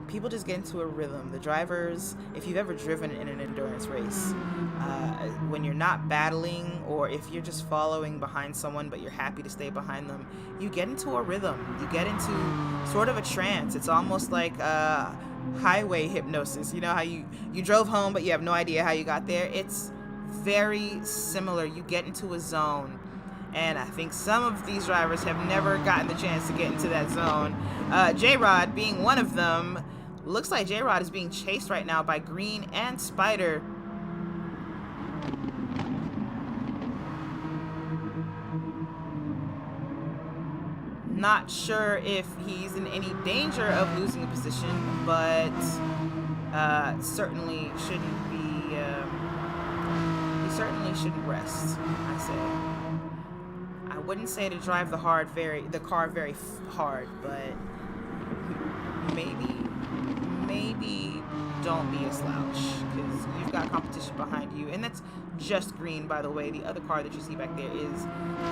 [SPEAKER 2] people just get into a rhythm. The drivers, if you've ever driven in an endurance race, when you're not battling, or if you're just following behind someone but you're happy to stay behind them, you get into a rhythm. You get into sort of a trance. It's almost like highway hypnosis. You know how you drove home but you have no idea how you got there? It's very similar. You get into a zone, and I think some of these drivers have never gotten the chance to get into that zone. J-Rod being one of them. Looks like J-Rod is being chased right now by Green and Spider. Not sure if he's in any danger of losing a position, but certainly shouldn't be. He certainly shouldn't rest, I say. I wouldn't say to drive the car very hard, but maybe don't be a slouch, because you've got competition behind you, and that's just Green, by the way. The other car that you see back there is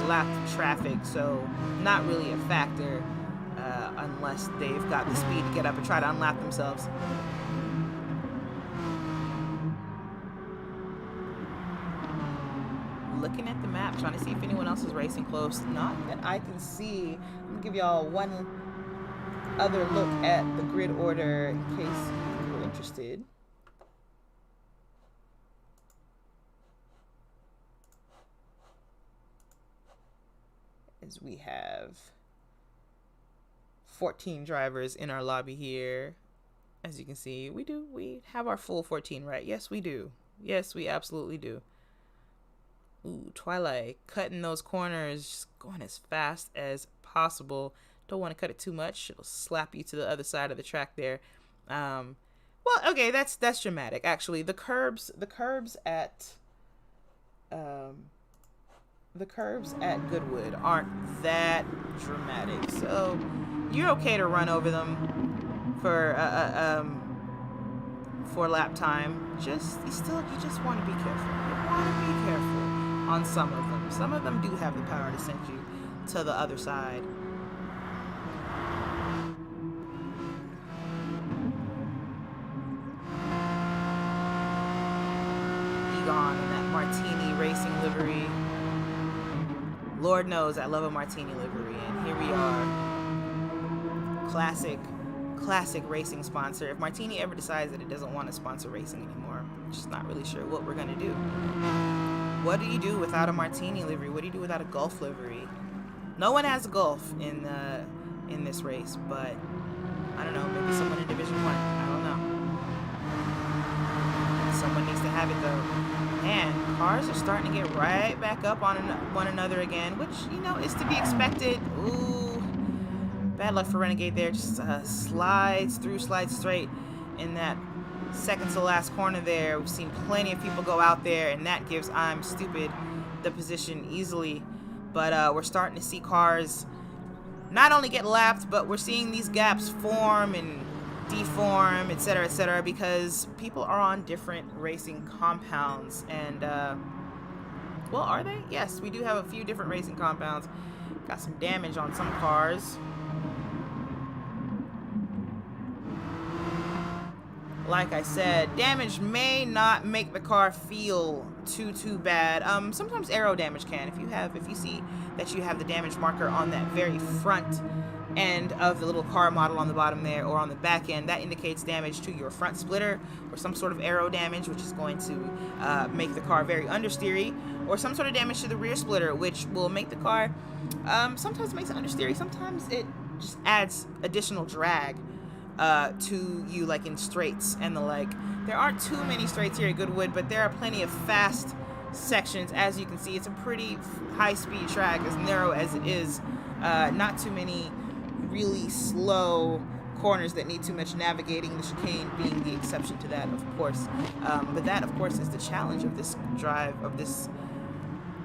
[SPEAKER 2] lapped traffic, so not really a factor unless they've got the speed to get up and try to unlap themselves. Looking at the map, trying to see if anyone else is racing close. Not that I can see. I'm gonna give y'all one other look at the grid order in case you were interested. As we have 14 drivers in our lobby here. As you can see, we have our full 14, right? Yes, we do. Yes, we absolutely do. Ooh, Twilight cutting those corners, just going as fast as possible. Don't want to cut it too much. It'll slap you to the other side of the track there. Well, okay, that's dramatic. Actually, the curbs at Goodwood aren't that dramatic, so you're okay to run over them for lap time. You just want to be careful. You want to be careful on some of them. Some of them do have the power to send you to the other side. Egon in that Martini racing livery. Lord knows I love a Martini livery, and here we are. Classic racing sponsor. If Martini ever decides that it doesn't want to sponsor racing anymore, I'm just not really sure what we're gonna do. What do you do without a Martini livery? What do you do without a Gulf livery? No one has a Gulf in this race, but I don't know, maybe someone in Division 1. I don't know. Someone needs to have it though. Man, cars are starting to get right back up on one another again, which, you know, is to be expected. Ooh, bad luck for Renegade there. Just slides straight in that second to last corner there. We've seen plenty of people go out there, and that gives I'm Stupid the position easily. But we're starting to see cars not only get lapped, but we're seeing these gaps form and deform, etc., because people are on different racing compounds. And well, are they? Yes, we do have a few different racing compounds. Got some damage on some cars. like I said, damage may not make the car feel too bad. Sometimes aero damage can. If you see that you have the damage marker on that very front end of the little car model on the bottom there, or on the back end, that indicates damage to your front splitter, or some sort of aero damage, which is going to make the car very understeery, or some sort of damage to the rear splitter, which will make the car, sometimes makes it understeery, sometimes it just adds additional drag to you, like in straights and the like. There aren't too many straights here at Goodwood, but there are plenty of fast sections. As you can see, it's a pretty high-speed track, as narrow as it is. Not too many really slow corners that need too much navigating, the chicane being the exception to that, of course. But that, of course, is the challenge of this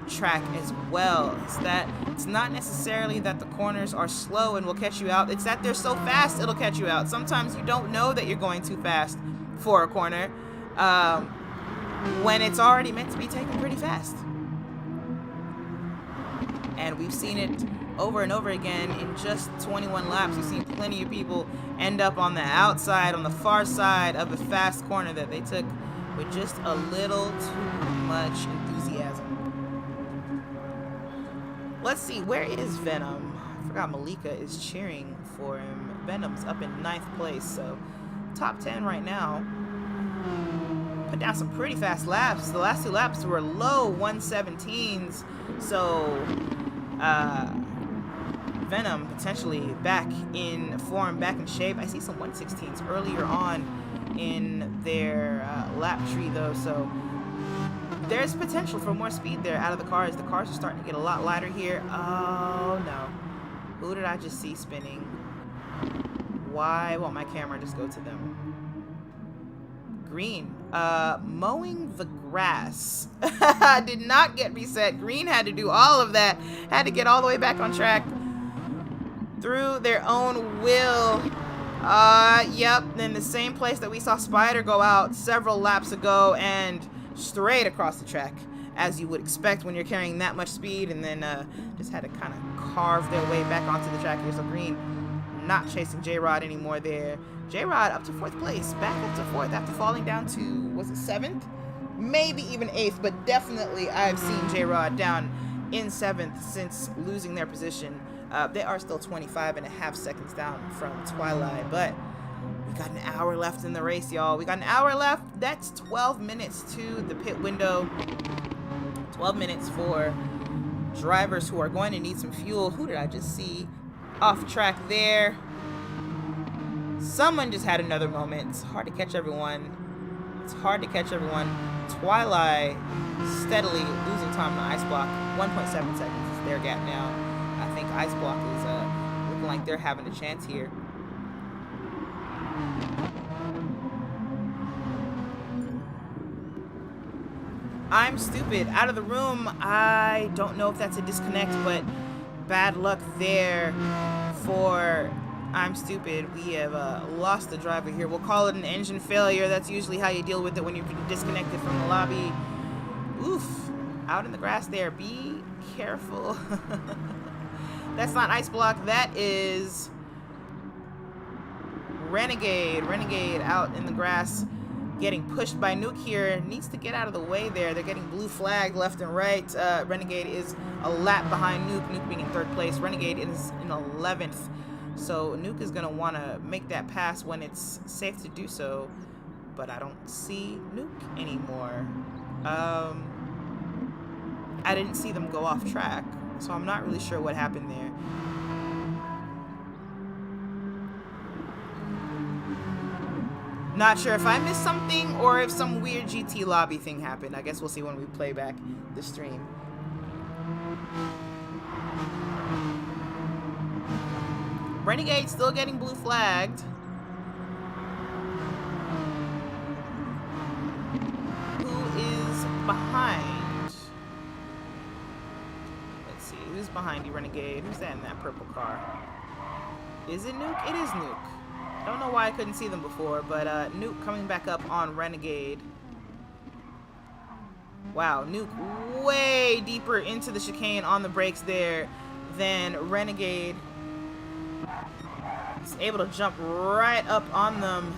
[SPEAKER 2] track as well. Is that it's not necessarily that the corners are slow and will catch you out, it's that they're so fast it'll catch you out. Sometimes you don't know that you're going too fast for a corner when it's already meant to be taken pretty fast. And we've seen it over and over again in just 21 laps. We've seen plenty of people end up on the outside, on the far side of the fast corner that they took with just a little too much enthusiasm. Let's see, where is Venom? I forgot Malika is cheering for him. Venom's up in 9th place, so top 10 right now. Put down some pretty fast laps. The last 2 laps were low 117s, so Venom potentially back in form, back in shape. I see some 116s earlier on in their lap tree though, so there's potential for more speed there out of the cars. The cars are starting to get a lot lighter here. Oh no. Who did I just see spinning? Why won't my camera just go to them? Green. Mowing the grass. Did not get reset. Green had to do all of that. Had to get all the way back on track through their own will. Yep. In the same place that we saw Spider go out several laps ago, and straight across the track, as you would expect when you're carrying that much speed, and then just had to kind of carve their way back onto the track here. So Green not chasing J-Rod anymore there. J-Rod up to 4th place, back up to 4th after falling down to, was it 7th? Maybe even 8th, but definitely I've seen J-Rod down in 7th since losing their position. They are still 25.5 seconds down from Twilight, but we got an hour left in the race, y'all. We got an hour left. That's 12 minutes to the pit window. 12 minutes for drivers who are going to need some fuel. Who did I just see off track there? Someone just had another moment. It's hard to catch everyone. It's hard to catch everyone. Twilight steadily losing time to Ice Block. 1.7 seconds is their gap now. I think Ice Block is looking like they're having a chance here. I'm Stupid out of the room. I don't know if that's a disconnect, but bad luck there for I'm Stupid. We have lost the driver here. We'll call it an engine failure. That's usually how you deal with it when you're disconnected from the lobby. Oof. Out in the grass there. Be careful. That's not Ice Block. That is Renegade. Renegade out in the grass, getting pushed by Nuke here. Needs to get out of the way there. They're getting blue flagged left and right. Renegade is a lap behind Nuke. Nuke being in 3rd place. Renegade is in 11th. So Nuke is going to want to make that pass when it's safe to do so. But I don't see Nuke anymore. I didn't see them go off track, so I'm not really sure what happened there. Not sure if I missed something or if some weird GT lobby thing happened. I guess we'll see when we play back the stream. Renegade still getting blue flagged. Who is behind? Let's see. Who's behind you, Renegade? Who's that in that purple car? Is it Nuke? It is Nuke. Don't know why I couldn't see them before, but Nuke coming back up on Renegade. Wow, Nuke way deeper into the chicane on the brakes there than Renegade. He's able to jump right up on them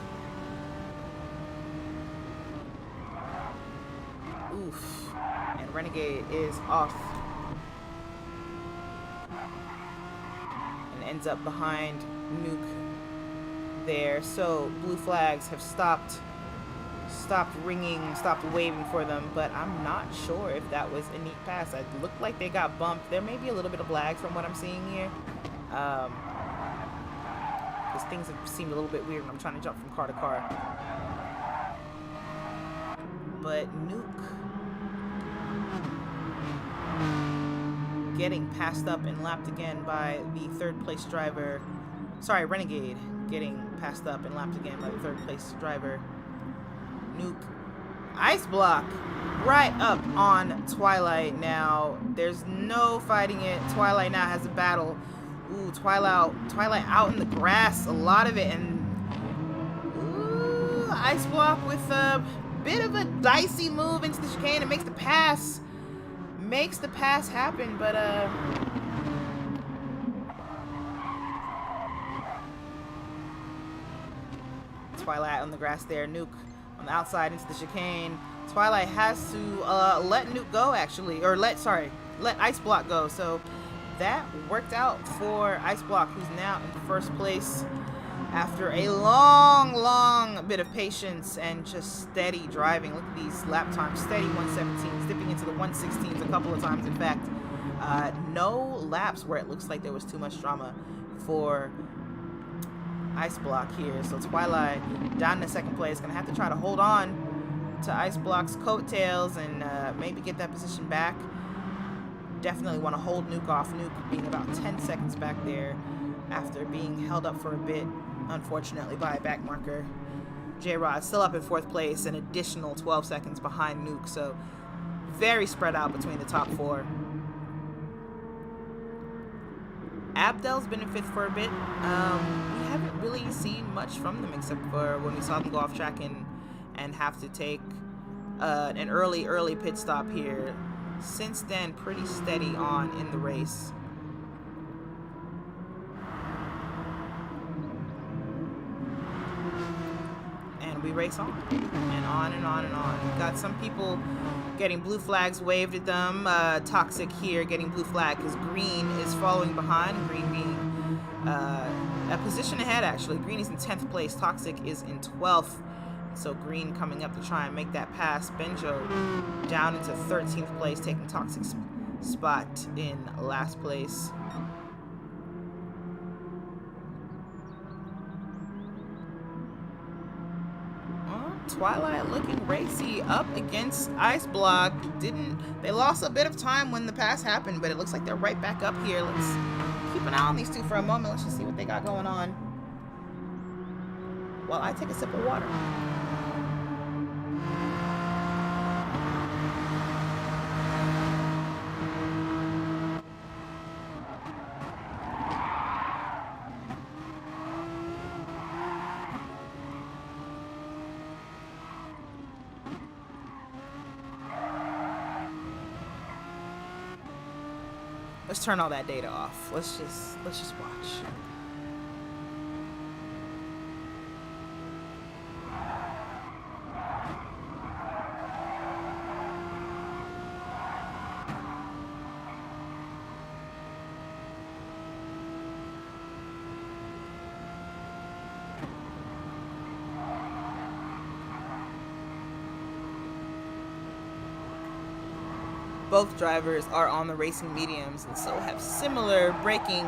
[SPEAKER 2] Renegade is off and ends up behind Nuke there. So blue flags have stopped ringing, stopped waving for them, but I'm not sure if that was a neat pass. It looked like they got bumped. There may be a little bit of lag from what I'm seeing here, because things have seemed a little bit weird when I'm trying to jump from car to car. But Nuke getting passed up and lapped again by the third place driver. Sorry, Renegade getting passed up and lapped again by the third place driver. Nuke. Ice block right up on Twilight now. There's no fighting it. Twilight now has a battle. Ooh, Twilight out in the grass, a lot of it, and ooh, ice block with a bit of a dicey move into the chicane. It makes the pass happen, but Twilight on the grass there. Nuke on the outside into the chicane. Twilight has to let Nuke go, actually, or let Ice Block go. So that worked out for Ice Block, who's now in first place after a long bit of patience and just steady driving. Look at these lap times, steady 117s, dipping into the 116s a couple of times. In fact, no laps where it looks like there was too much drama for Ice Block here. So Twilight down in second place, gonna have to try to hold on to Ice Block's coattails and maybe get that position back. Definitely want to hold Nuke off. Nuke being about 10 seconds back there after being held up for a bit, unfortunately, by a back marker. J-Rod still up in fourth place, an additional 12 seconds behind Nuke, so very spread out between the top four. Abdel's been in fifth for a bit. We haven't really seen much from them except for when we saw them go off track and have to take an early pit stop here. Since then, pretty steady on in the race. And we race on and on and on and on. We've got some people getting blue flags waved at them. Toxic here getting blue flag because Green is following behind. Green being a position ahead, actually. Green is in 10th place. Toxic is in 12th. So Green coming up to try and make that pass. Benjo down into 13th place, taking Toxic's spot in last place. Twilight looking racy up against Ice Block. They lost a bit of time when the pass happened, but it looks like they're right back up here. Let's keep an eye on these two for a moment. Let's just see what they got going on while I take a sip of water. Let's turn all that data off. Let's just watch. Both drivers are on the racing mediums and so have similar braking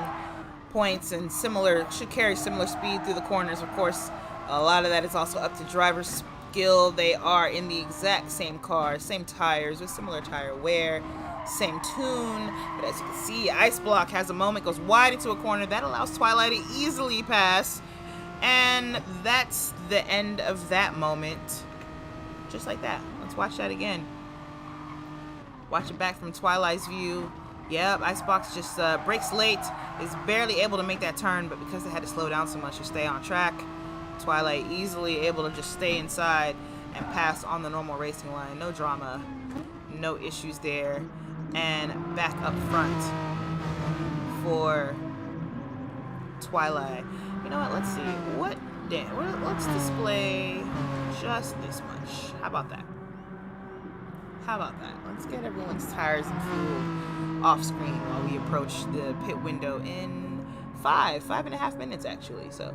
[SPEAKER 2] points and should carry similar speed through the corners. Of course, a lot of that is also up to driver's skill. They are in the exact same car, same tires with similar tire wear, same tune. But as you can see, Ice Block has a moment, goes wide into a corner. That allows Twilight to easily pass. And that's the end of that moment. Just like that. Let's watch that again. Watch it back from Twilight's view. Yep, Icebox just brakes late, is barely able to make that turn, but because they had to slow down so much to stay on track, Twilight easily able to just stay inside and pass on the normal racing line. No drama, no issues there. And back up front for Twilight. You know what, let's see. Let's display just this much. How about that? How about that? Let's get everyone's tires and fuel off screen while we approach the pit window in 5.5 minutes actually. So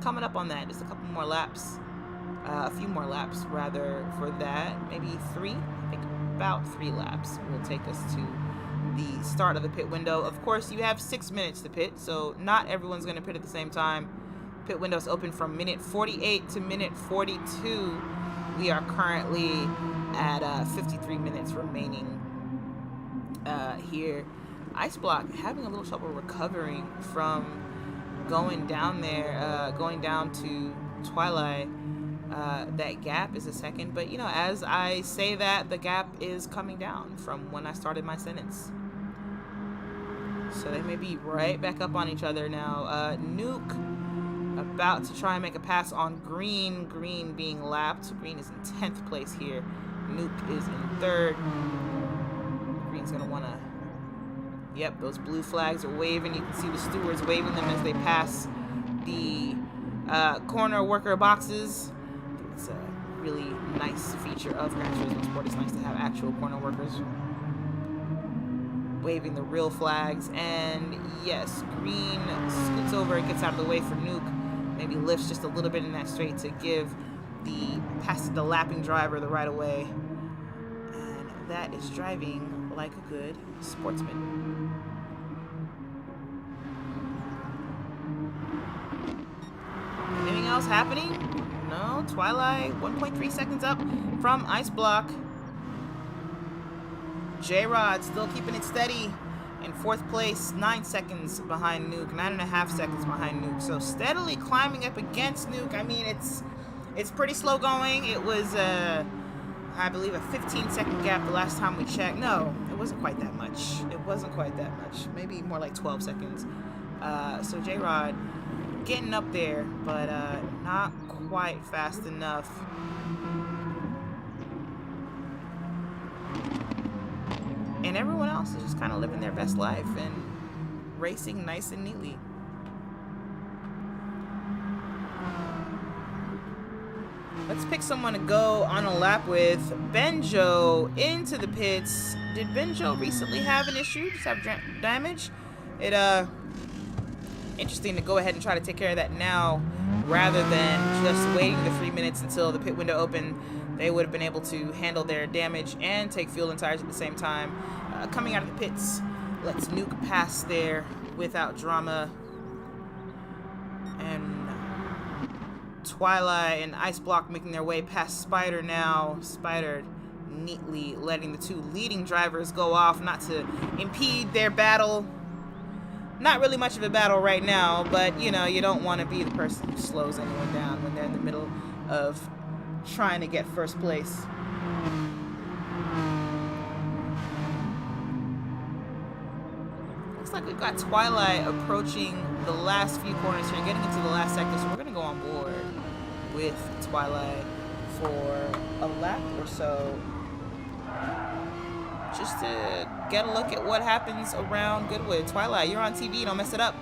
[SPEAKER 2] coming up on that, just a couple more laps, a few more laps rather for that, maybe 3. I think about 3 laps will take us to the start of the pit window. Of course, you have 6 minutes to pit, so not everyone's going to pit at the same time. Pit window is open from minute 48 to minute 42. We are currently at 53 minutes remaining here. Ice Block having a little trouble recovering from going down there, going down to Twilight. That gap is a second, but you know, as I say that, the gap is coming down from when I started my sentence. So they may be right back up on each other now. Nuke about to try and make a pass on Green. Green being lapped. Green is in 10th place here. Nuke is in 3rd. Green's gonna wanna... Yep, those blue flags are waving. You can see the stewards waving them as they pass the corner worker boxes. It's a really nice feature of Gran Turismo Sport. It's nice to have actual corner workers waving the real flags. And yes, Green scoots over and gets out of the way for Nuke. Maybe lifts just a little bit in that straight to give the lapping driver the right of way. And that is driving like a good sportsman. Anything else happening? No. Twilight 1.3 seconds up from Ice Block. J-Rod still keeping it steady in 4th place, 9 seconds behind Nuke, 9.5 seconds behind Nuke. So steadily climbing up against Nuke. I mean, it's pretty slow going. It was I believe a 15-second gap the last time we checked. No, it wasn't quite that much. It wasn't quite that much. Maybe more like 12 seconds. So J-Rod getting up there, but not quite fast enough. And everyone else is just kind of living their best life and racing nice and neatly. Let's pick someone to go on a lap with. Benjo into the pits. Did Benjo recently have an issue? Just have damage? Interesting to go ahead and try to take care of that now rather than just waiting the 3 minutes until the pit window opened. They would have been able to handle their damage and take fuel and tires at the same time. Coming out of the pits, let's Nuke pass there without drama. And Twilight and Ice Block making their way past Spider now. Spider neatly letting the 2 leading drivers go off, not to impede their battle. Not really much of a battle right now, but you know, you don't want to be the person who slows anyone down when they're in the middle of trying to get first place. Looks like we've got Twilight approaching the last few corners here and getting into the last sector, so we're going to go on board with Twilight for a lap or so, just to get a look at what happens around Goodwood. Twilight, you're on TV, don't mess it up.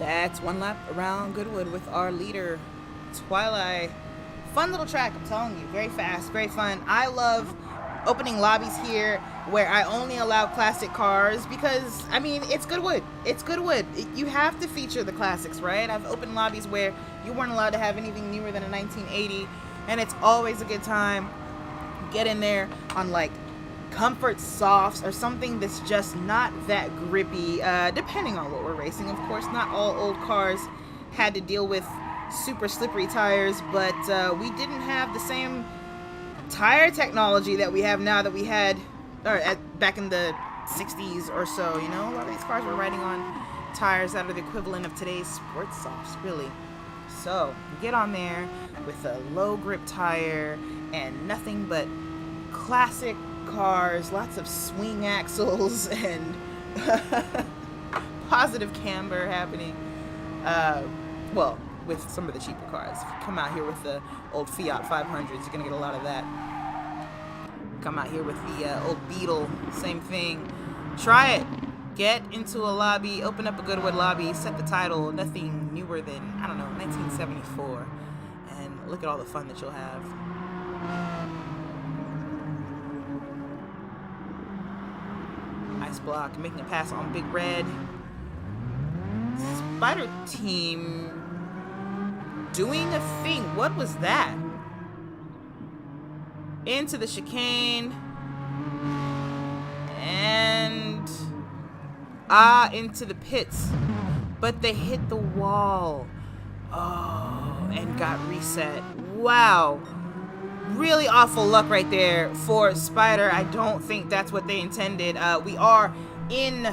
[SPEAKER 2] That's one lap around Goodwood with our leader, Twilight. Fun little track, I'm telling you. Very fast, very fun. I love opening lobbies here where I only allow classic cars because, I mean, it's Goodwood. It's Goodwood. You have to feature the classics, right? I've opened lobbies where you weren't allowed to have anything newer than a 1980, and it's always a good time. Get in there on, like, comfort softs or something that's just not that grippy, depending on what we're racing. Of course, not all old cars had to deal with super slippery tires, but we didn't have the same tire technology that we have now that we had back in the 60s or so. You know, a lot of these cars were riding on tires that are the equivalent of today's sports softs, really. So get on there with a low grip tire and nothing but classic cars, lots of swing axles and positive camber happening. Well, with some of the cheaper cars. If you come out here with the old Fiat 500s, you're gonna get a lot of that. Come out here with the old Beetle, same thing. Try it. Get into a lobby, open up a Goodwood lobby, set the title, nothing newer than, I don't know, 1974. And look at all the fun that you'll have. Ice Block making a pass on Big Red. Spider Team doing a thing. What was that? Into the chicane. And into the pits. But they hit the wall. Oh, and got reset. Wow. Really awful luck right there for Spider. I don't think that's what they intended. We are in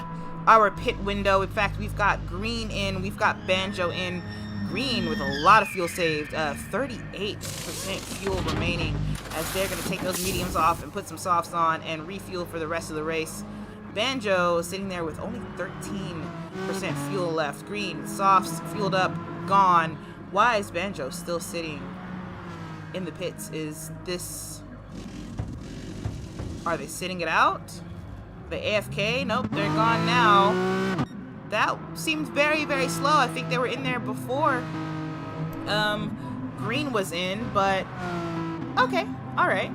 [SPEAKER 2] our pit window. In fact, we've got Green in. We've got Banjo in. Green with a lot of fuel saved. 38% fuel remaining as they're going to take those mediums off and put some softs on and refuel for the rest of the race. Banjo sitting there with only 13% fuel left. Green, softs, fueled up, gone. Why is Banjo still sitting in the pits? Is this... Are they sitting it out? The AFK? Nope, they're gone now. That seemed very, very slow. I think they were in there before Green was in, but okay, all right.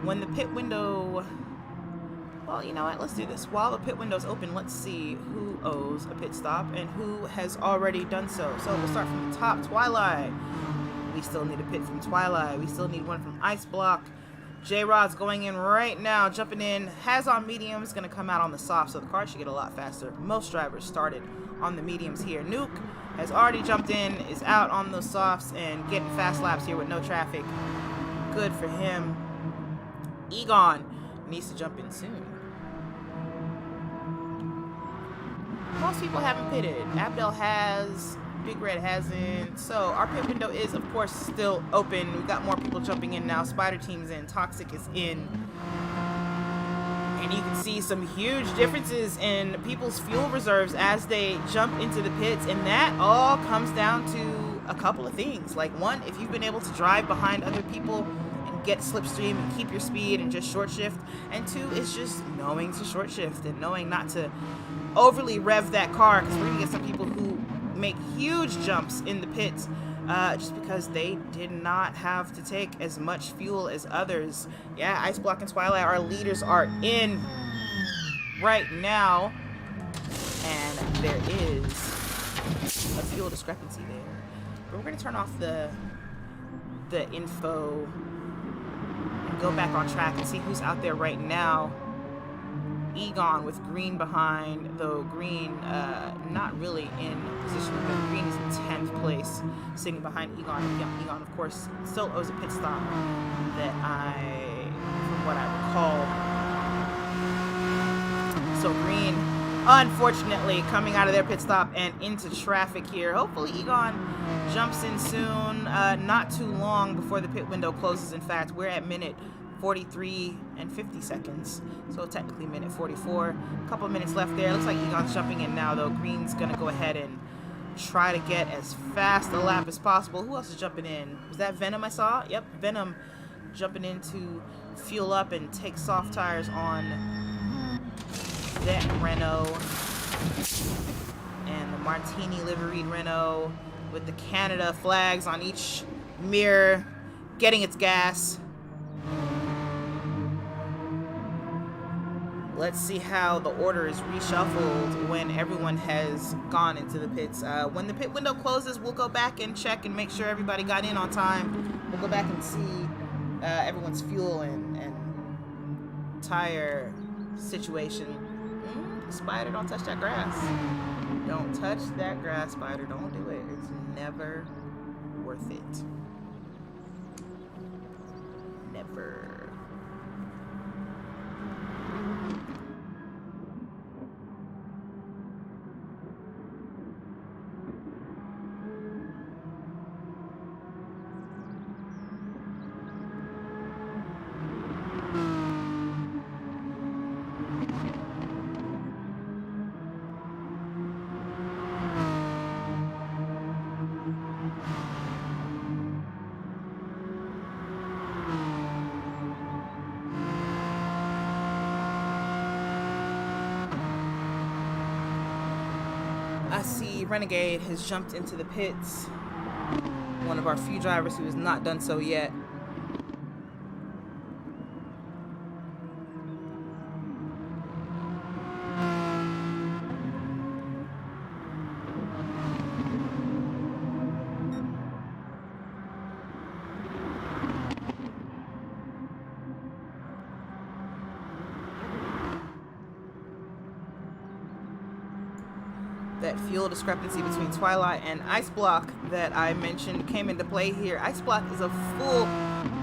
[SPEAKER 2] When the pit window... Well, you know what? Let's do this. While the pit window's open, let's see who owes a pit stop and who has already done so. So we'll start from the top. Twilight. We still need a pit from Twilight. We still need one from Ice Block. J-Rod's going in right now, jumping in. Has on mediums, going to come out on the soft, so the car should get a lot faster. Most drivers started on the mediums here. Nuke has already jumped in, is out on those softs, and getting fast laps here with no traffic. Good for him. Egon needs to jump in soon. Most people haven't pitted. Abdel has, Big Red hasn't. So our pit window is, of course, still open. We've got more people jumping in now. Spider Team's in. Toxic is in. And you can see some huge differences in people's fuel reserves as they jump into the pits. And that all comes down to a couple of things. Like, one, if you've been able to drive behind other people and get slipstream and keep your speed and just short shift. And two, is just knowing to short shift and knowing not to overly rev that car, because we're going to get some people who make huge jumps in the pits just because they did not have to take as much fuel as others. Yeah, Ice Block and Twilight, our leaders, are in right now, and there is a fuel discrepancy there. But we're going to turn off the info and go back on track and see who's out there right now. Egon with Green behind, though Green not really in position. Green is in 10th place, sitting behind Egon. Egon, of course, still owes a pit stop that from what I recall. So Green, unfortunately, coming out of their pit stop and into traffic here. Hopefully Egon jumps in soon. Not too long before the pit window closes. In fact, we're at minute 43 and 50 seconds, so technically minute 44. A couple of minutes left there. Looks like Egon's jumping in now, though. Green's gonna go ahead and try to get as fast a lap as possible. Who else is jumping in? Was that Venom I saw? Yep, Venom jumping in to fuel up and take soft tires on Corvette Renault and the Martini liveried Renault with the Canada flags on each mirror, getting its gas. Let's see how the order is reshuffled when everyone has gone into the pits. When the pit window closes, we'll go back and check and make sure everybody got in on time. We'll go back and see everyone's fuel and tire situation. Spider, don't touch that grass. Don't touch that grass, Spider. Don't do it. It's never worth it. Never. I see Renegade has jumped into the pits. One of our few drivers who has not done so yet. That fuel discrepancy between Twilight and Ice Block that I mentioned came into play here. Ice Block is a full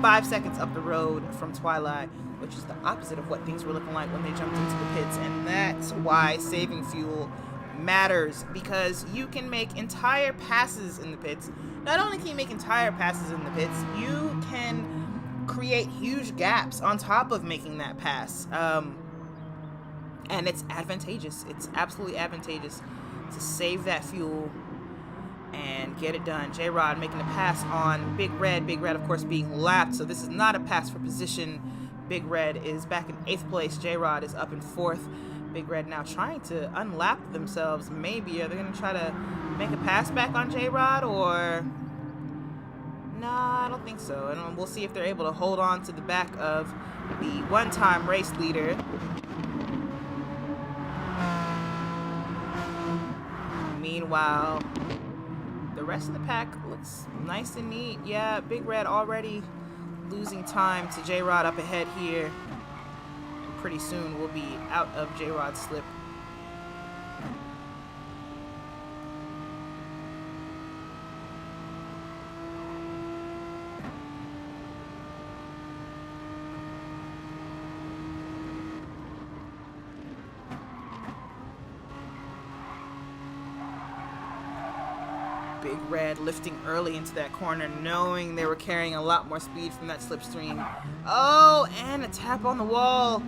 [SPEAKER 2] 5 seconds up the road from Twilight, which is the opposite of what things were looking like when they jumped into the pits. And that's why saving fuel matters, because you can make entire passes in the pits. Not only can you make entire passes in the pits, you can create huge gaps on top of making that pass. And it's advantageous. It's absolutely advantageous to save that fuel and get it done. J-Rod making a pass on Big Red. Big Red, of course, being lapped, so this is not a pass for position. Big Red is back in 8th place. J-Rod is up in 4th. Big Red now trying to unlap themselves. Maybe. Are they going to try to make a pass back on J-Rod, or... Nah, I don't think so. And we'll see if they're able to hold on to the back of the one-time race leader. Meanwhile, the rest of the pack looks nice and neat. Yeah, Big Red already losing time to J-Rod up ahead here. And pretty soon we'll be out of J-Rod's slip. Big Red lifting early into that corner, knowing they were carrying a lot more speed from that slipstream. Oh, and a tap on the wall.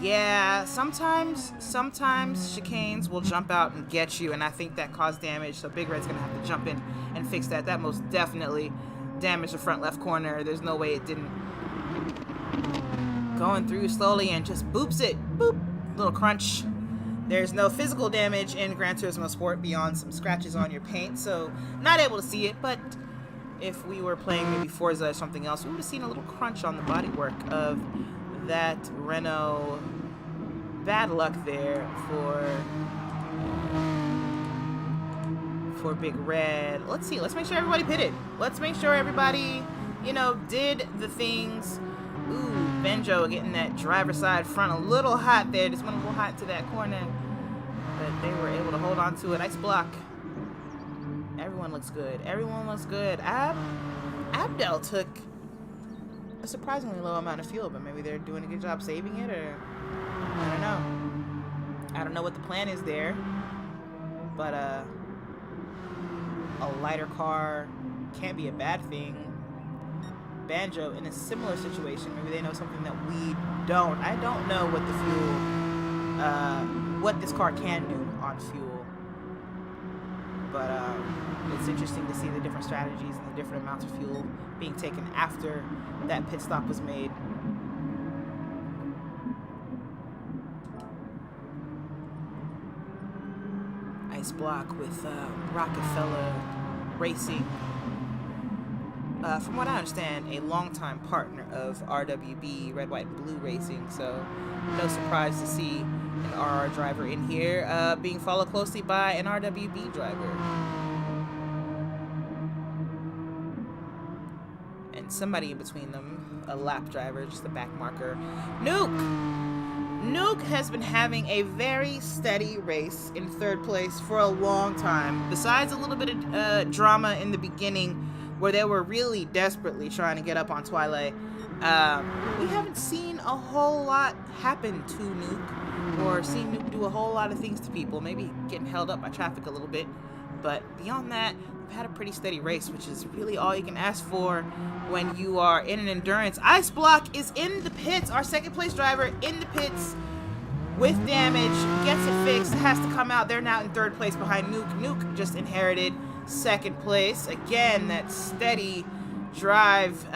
[SPEAKER 2] Yeah, sometimes chicanes will jump out and get you, and I think that caused damage, so Big Red's gonna have to jump in and fix that. That most definitely damaged the front left corner. There's no way it didn't. Going through slowly and just boops it. Boop. Little crunch. There's no physical damage in Gran Turismo Sport beyond some scratches on your paint, so not able to see it, but if we were playing maybe Forza or something else, we would have seen a little crunch on the bodywork of that Renault. Bad luck there for Big Red. Let's see. Let's make sure everybody pitted. Let's make sure everybody, did the things. Ooh, Benjo getting that driver's side front a little hot there. Just went a little hot to that corner. But they were able to hold on to it. Ice Block. Everyone looks good. Everyone looks good. Abdel took a surprisingly low amount of fuel, but maybe they're doing a good job saving it, or I don't know. I don't know what the plan is there. But a lighter car can't be a bad thing. Banjo in a similar situation. Maybe they know something that we don't. I don't know what the fuel, what this car can do on fuel. But it's interesting to see the different strategies and the different amounts of fuel being taken after that pit stop was made. Ice Block with Rockefeller Racing. From what I understand, a longtime partner of RWB, Red, White, and Blue Racing, so no surprise to see an RR driver in here being followed closely by an RWB driver. And somebody in between them, a lap driver, just a back marker. Nuke has been having a very steady race in third place for a long time. Besides a little bit of drama in the beginning, where they were really desperately trying to get up on Twilight, we haven't seen a whole lot happen to Nuke, or seen Nuke do a whole lot of things to people, maybe getting held up by traffic a little bit, but beyond that, we've had a pretty steady race, which is really all you can ask for when you are in an endurance. Ice Block is in the pits, our second place driver in the pits with damage, gets it fixed, has to come out. They're now in third place behind Nuke. Nuke just inherited second place. Again, that steady drive,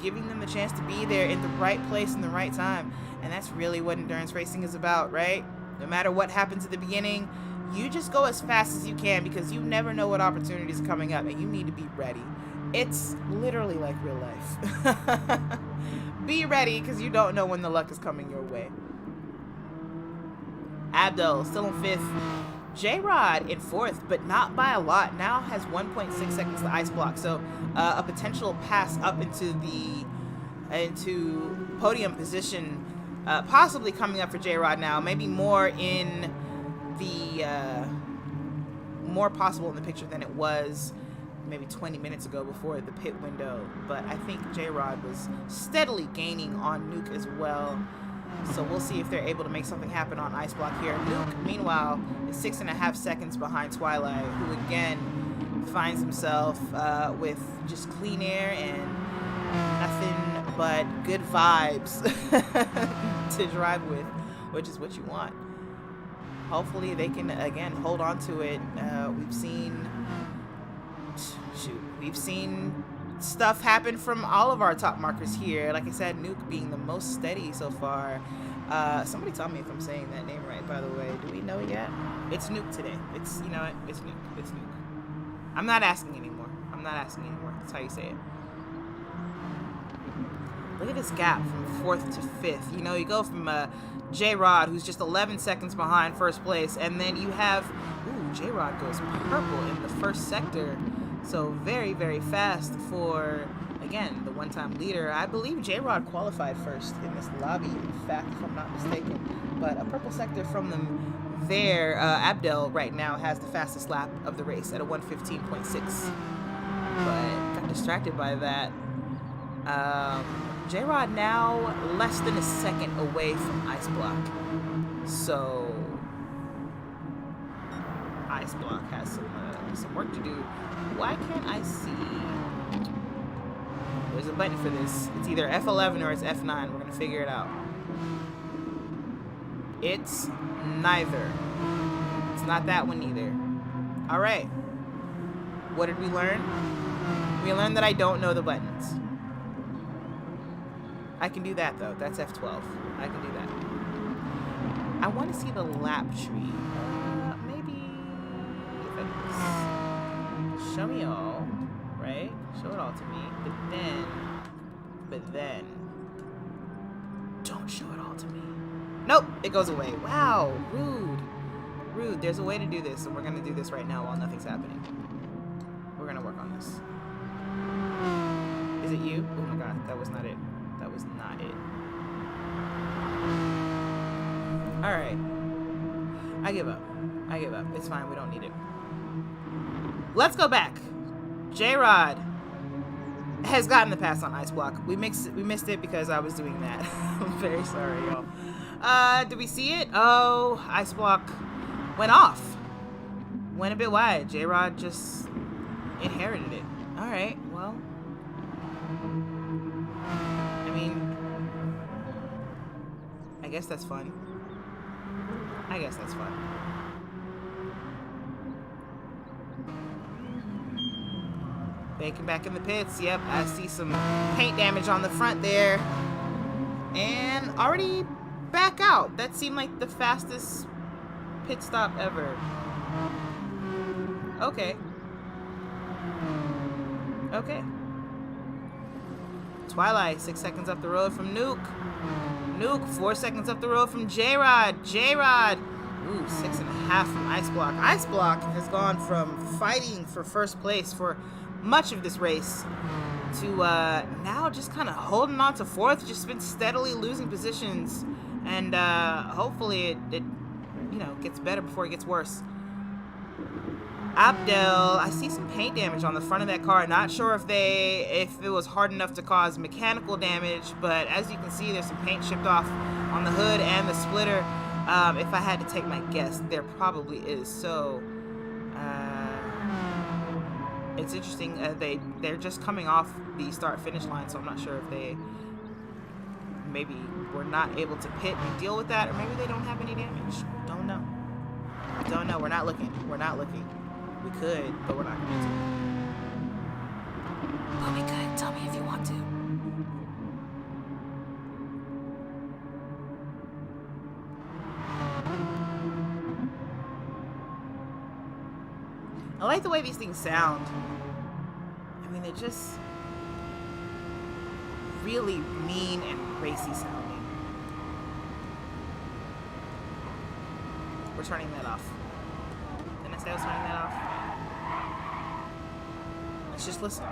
[SPEAKER 2] giving them the chance to be there in the right place in the right time. And that's really what endurance racing is about, right? No matter what happens at the beginning, you just go as fast as you can, because you never know what opportunities are coming up, and you need to be ready. It's literally like real life. Be ready, because you don't know when the luck is coming your way. Abdel still in fifth. J-Rod in fourth, but not by a lot. Now has 1.6 seconds to Ice Block, so a potential pass up into podium position, possibly coming up for J-Rod now. Maybe more in the more possible in the picture than it was maybe 20 minutes ago before the pit window. But I think J-Rod was steadily gaining on Nuke as well. So we'll see if they're able to make something happen on Ice Block here. Nuke, meanwhile, is 6.5 seconds behind Twilight, who again finds himself with just clean air and nothing but good vibes to drive with, which is what you want. Hopefully they can, again, hold on to it. We've seen stuff happen from all of our top markers here. Like I said, Nuke being the most steady so far. Somebody tell me if I'm saying that name right, by the way. Do we know yet? It's Nuke today. It's, you know what? It's Nuke. It's Nuke. I'm not asking anymore. That's how you say it. Look at this gap from fourth to fifth. You know, you go from J-Rod, who's just 11 seconds behind first place, and then you have, J-Rod goes purple in the first sector. So very, very fast for, again, the one-time leader. I believe J-Rod qualified first in this lobby, in fact, if I'm not mistaken. But a purple sector from them there. Abdel right now has the fastest lap of the race at a 1:15.6. But got distracted by that. J-Rod now less than a second away from Ice Block. So Ice Block has some work to do. Why can't I see? There's a button for this. It's either F11 or it's F9. We're gonna figure it out. It's neither. It's not that one either. All right. What did we learn? We learned that I don't know the buttons. I can do that though. That's F12. I can do that. I want to see the lap tree. Maybe if it's show me all, right? Show it all to me. But then, don't show it all to me. Nope, it goes away. Wow, rude. Rude. There's a way to do this, and we're gonna do this right now while nothing's happening. We're gonna work on this. Is it you? Oh my god, that was not it. That was not it. Alright. I give up. It's fine, we don't need it. Let's go back. J-Rod has gotten the pass on Ice Block. We missed it because I was doing that. I'm very sorry, y'all. Did we see it? Oh, Ice Block went off. Went a bit wide. J-Rod just inherited it. Alright, well. I mean, I guess that's fun. Bacon back in the pits. Yep, I see some paint damage on the front there. And already back out. That seemed like the fastest pit stop ever. Okay. Okay. Twilight, 6 seconds up the road from Nuke. Nuke, 4 seconds up the road from J-Rod. J-Rod. Ooh, 6.5 from Ice Block. Ice Block has gone from fighting for first place for much of this race to now just kind of holding on to fourth, just been steadily losing positions. And hopefully it you know, gets better before it gets worse. Abdel, I see some paint damage on the front of that car. Not sure if it was hard enough to cause mechanical damage, but as you can see, there's some paint chipped off on the hood and the splitter. If I had to take my guess, there probably is. So it's interesting. They're just coming off the start-finish line, so I'm not sure if they maybe were not able to pit and deal with that, or maybe they don't have any damage. Don't know. Don't know. We're not looking. We're not looking. We could, but we're not going to. But we could. Tell me if you want to. I like the way these things sound. I mean, they're just really mean and racy sounding. We're turning that off. Didn't I say I was turning that off? Let's just listen.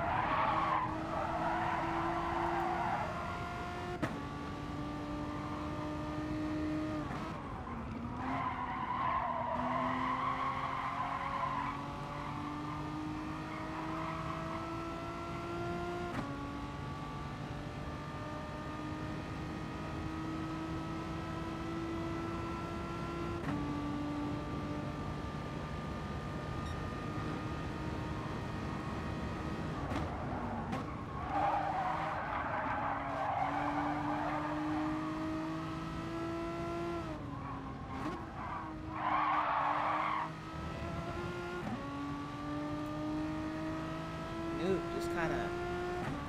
[SPEAKER 2] Just kind of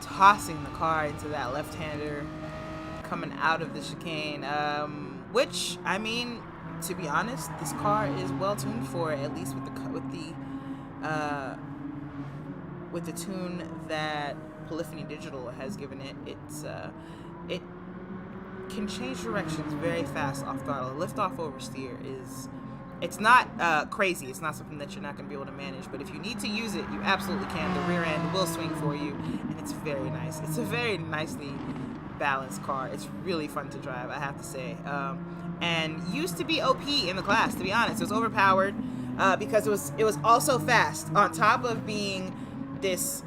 [SPEAKER 2] tossing the car into that left-hander coming out of the chicane, which, I mean, to be honest, this car is well tuned for it, at least with the tune that Polyphony Digital has given it. It can change directions very fast off throttle. Lift-off oversteer is... It's not crazy. It's not something that you're not going to be able to manage. But if you need to use it, you absolutely can. The rear end will swing for you, and it's very nice. It's a very nicely balanced car. It's really fun to drive, I have to say. And used to be OP in the class, to be honest. It was overpowered because it was also fast. On top of being this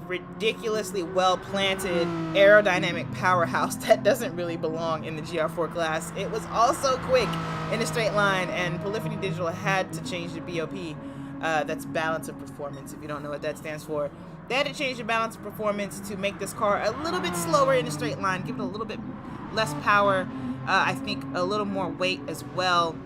[SPEAKER 2] ridiculously well-planted aerodynamic powerhouse that doesn't really belong in the GR4 class, it was also quick in a straight line, and Polyphony Digital had to change the BOP. That's balance of performance, if you don't know what that stands for. They had to change the balance of performance to make this car a little bit slower in a straight line, give it a little bit less power, I think a little more weight as well.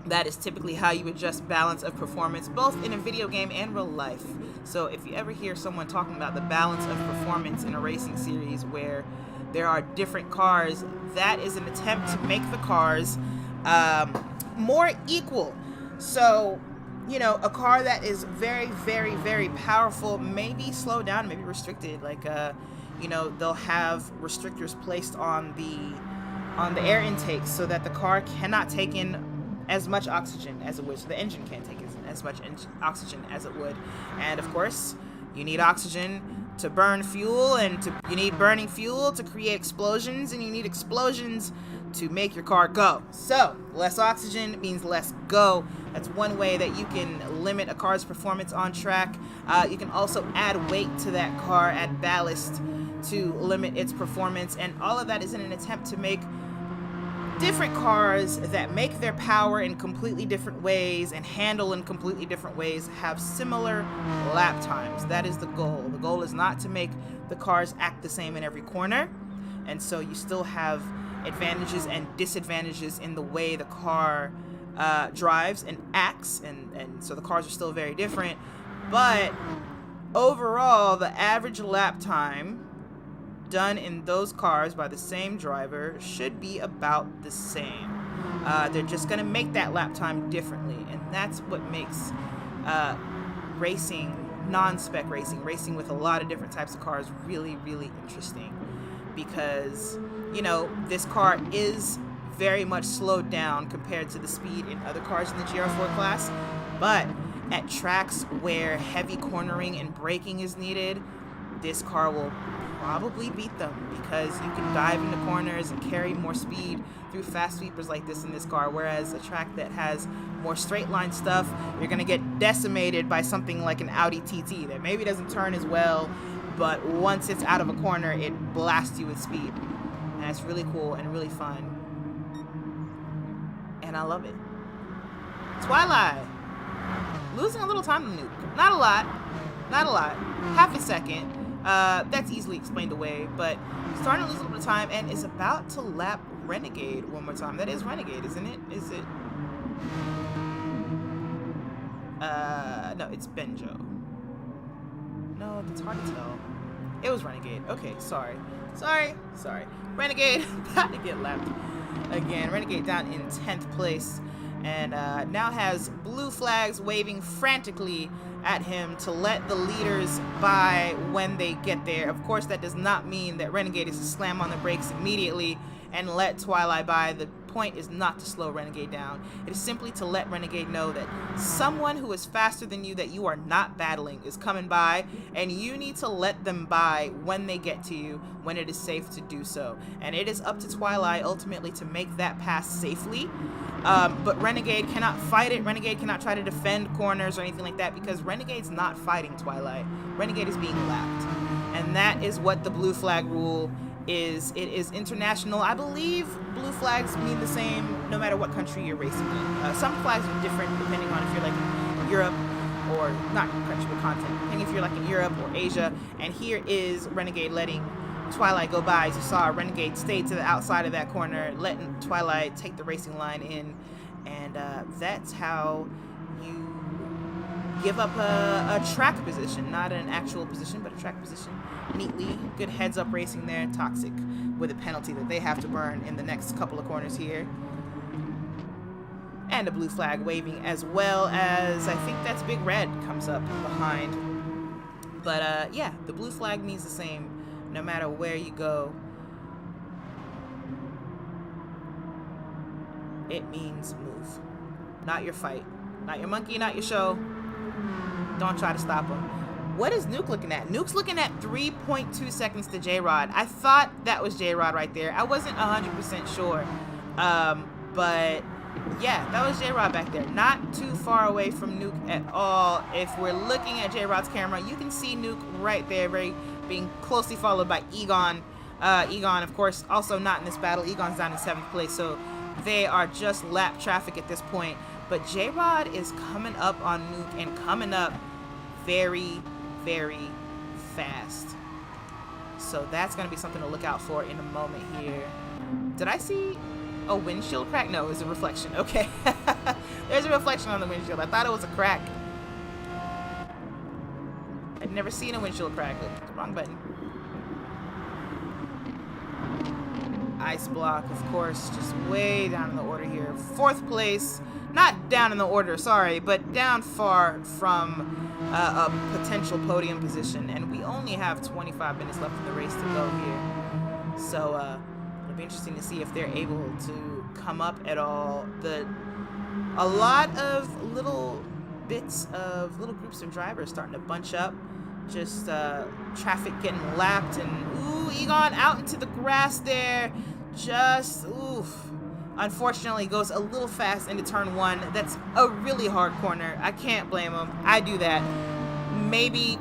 [SPEAKER 2] That is typically how you adjust balance of performance, both in a video game and real life. So if you ever hear someone talking about the balance of performance in a racing series where there are different cars, that is an attempt to make the cars more equal. So, you know, a car that is very, very, very powerful may be slowed down, maybe restricted. Like, you know, they'll have restrictors placed on the air intakes so that the car cannot take in as much oxygen as it would. So the engine can't take as much oxygen as it would. And of course, you need oxygen to burn fuel, and you need burning fuel to create explosions, and you need explosions to make your car go. So less oxygen means less go. That's one way that you can limit a car's performance on track. You can also add weight to that car, add ballast to limit its performance, and all of that is in an attempt to make different cars that make their power in completely different ways and handle in completely different ways have similar lap times. That is the goal. The goal is not to make the cars act the same in every corner, and so you still have advantages and disadvantages in the way the car drives and acts, and so the cars are still very different, but overall the average lap time done in those cars by the same driver should be about the same. They're just going to make that lap time differently, and that's what makes racing, non-spec racing with a lot of different types of cars, really, really interesting. Because, you know, this car is very much slowed down compared to the speed in other cars in the GR4 class, but at tracks where heavy cornering and braking is needed, this car will probably beat them, because you can dive into corners and carry more speed through fast sweepers like this in this car, whereas a track that has more straight line stuff, you're going to get decimated by something like an Audi TT that maybe doesn't turn as well, but once it's out of a corner, it blasts you with speed. And that's really cool and really fun. And I love it. Twilight. Losing a little time to Nuke. Not a lot. Not a lot. Half a second. That's easily explained away, but starting to lose a little bit of time and is about to lap Renegade one more time. That is Renegade, isn't it? Is it? No, it's Benjo. No, it's hard to tell. It was Renegade. Okay, sorry. Renegade about to get lapped again. Renegade down in 10th place, and now has blue flags waving frantically at him to let the leaders by when they get there. Of course, that does not mean that Renegade is to slam on the brakes immediately and let Twilight by. The point is not to slow Renegade down. It is simply to let Renegade know that someone who is faster than you, that you are not battling, is coming by, and you need to let them by when they get to you, when it is safe to do so. And it is up to Twilight ultimately to make that pass safely. But Renegade cannot fight it. Renegade cannot try to defend corners or anything like that, because Renegade's not fighting Twilight. Renegade is being lapped. And that is what the blue flag rule is. It is international. I believe blue flags mean the same no matter what country you're racing in. Some flags are different depending on if you're like in Europe, or not country but continent, depending if you're like in Europe or Asia. And here is Renegade letting Twilight go by. As you saw, Renegade stayed to the outside of that corner, letting Twilight take the racing line in, and that's how you give up a track position, not an actual position, but a track position neatly. Good heads up racing there. Toxic with a penalty that they have to burn in the next couple of corners here. And a blue flag waving, as well as, I think that's Big Red comes up behind. But yeah, the blue flag means the same no matter where you go. It means move. Not your fight. Not your monkey, not your show. Don't try to stop him. What is Nuke looking at? Nuke's looking at 3.2 seconds to J-Rod. I thought that was J-Rod right there. I wasn't 100% sure. But yeah, that was J-Rod back there. Not too far away from Nuke at all. If we're looking at J-Rod's camera, you can see Nuke right there, being closely followed by Egon. Egon, of course, also not in this battle. Egon's down in 7th place, so they are just lap traffic at this point. But J-Rod is coming up on Nuke, and coming up very, very fast. So that's going to be something to look out for in a moment here. Did I see a windshield crack? No, it's a reflection. Okay. There's a reflection on the windshield. I thought it was a crack. I'd never seen a windshield crack. Oops, wrong button. Ice block, of course, just way down in the order here. 4th place. Not down in the order, sorry, but down far from a potential podium position. And we only have 25 minutes left in the race to go here. So it'll be interesting to see if they're able to come up at all. A lot of little bits of little groups of drivers starting to bunch up. Just traffic getting lapped, and ooh, Egon out into the grass there. Just oof. Unfortunately, goes a little fast into turn 1. That's a really hard corner. I can't blame him. I do that maybe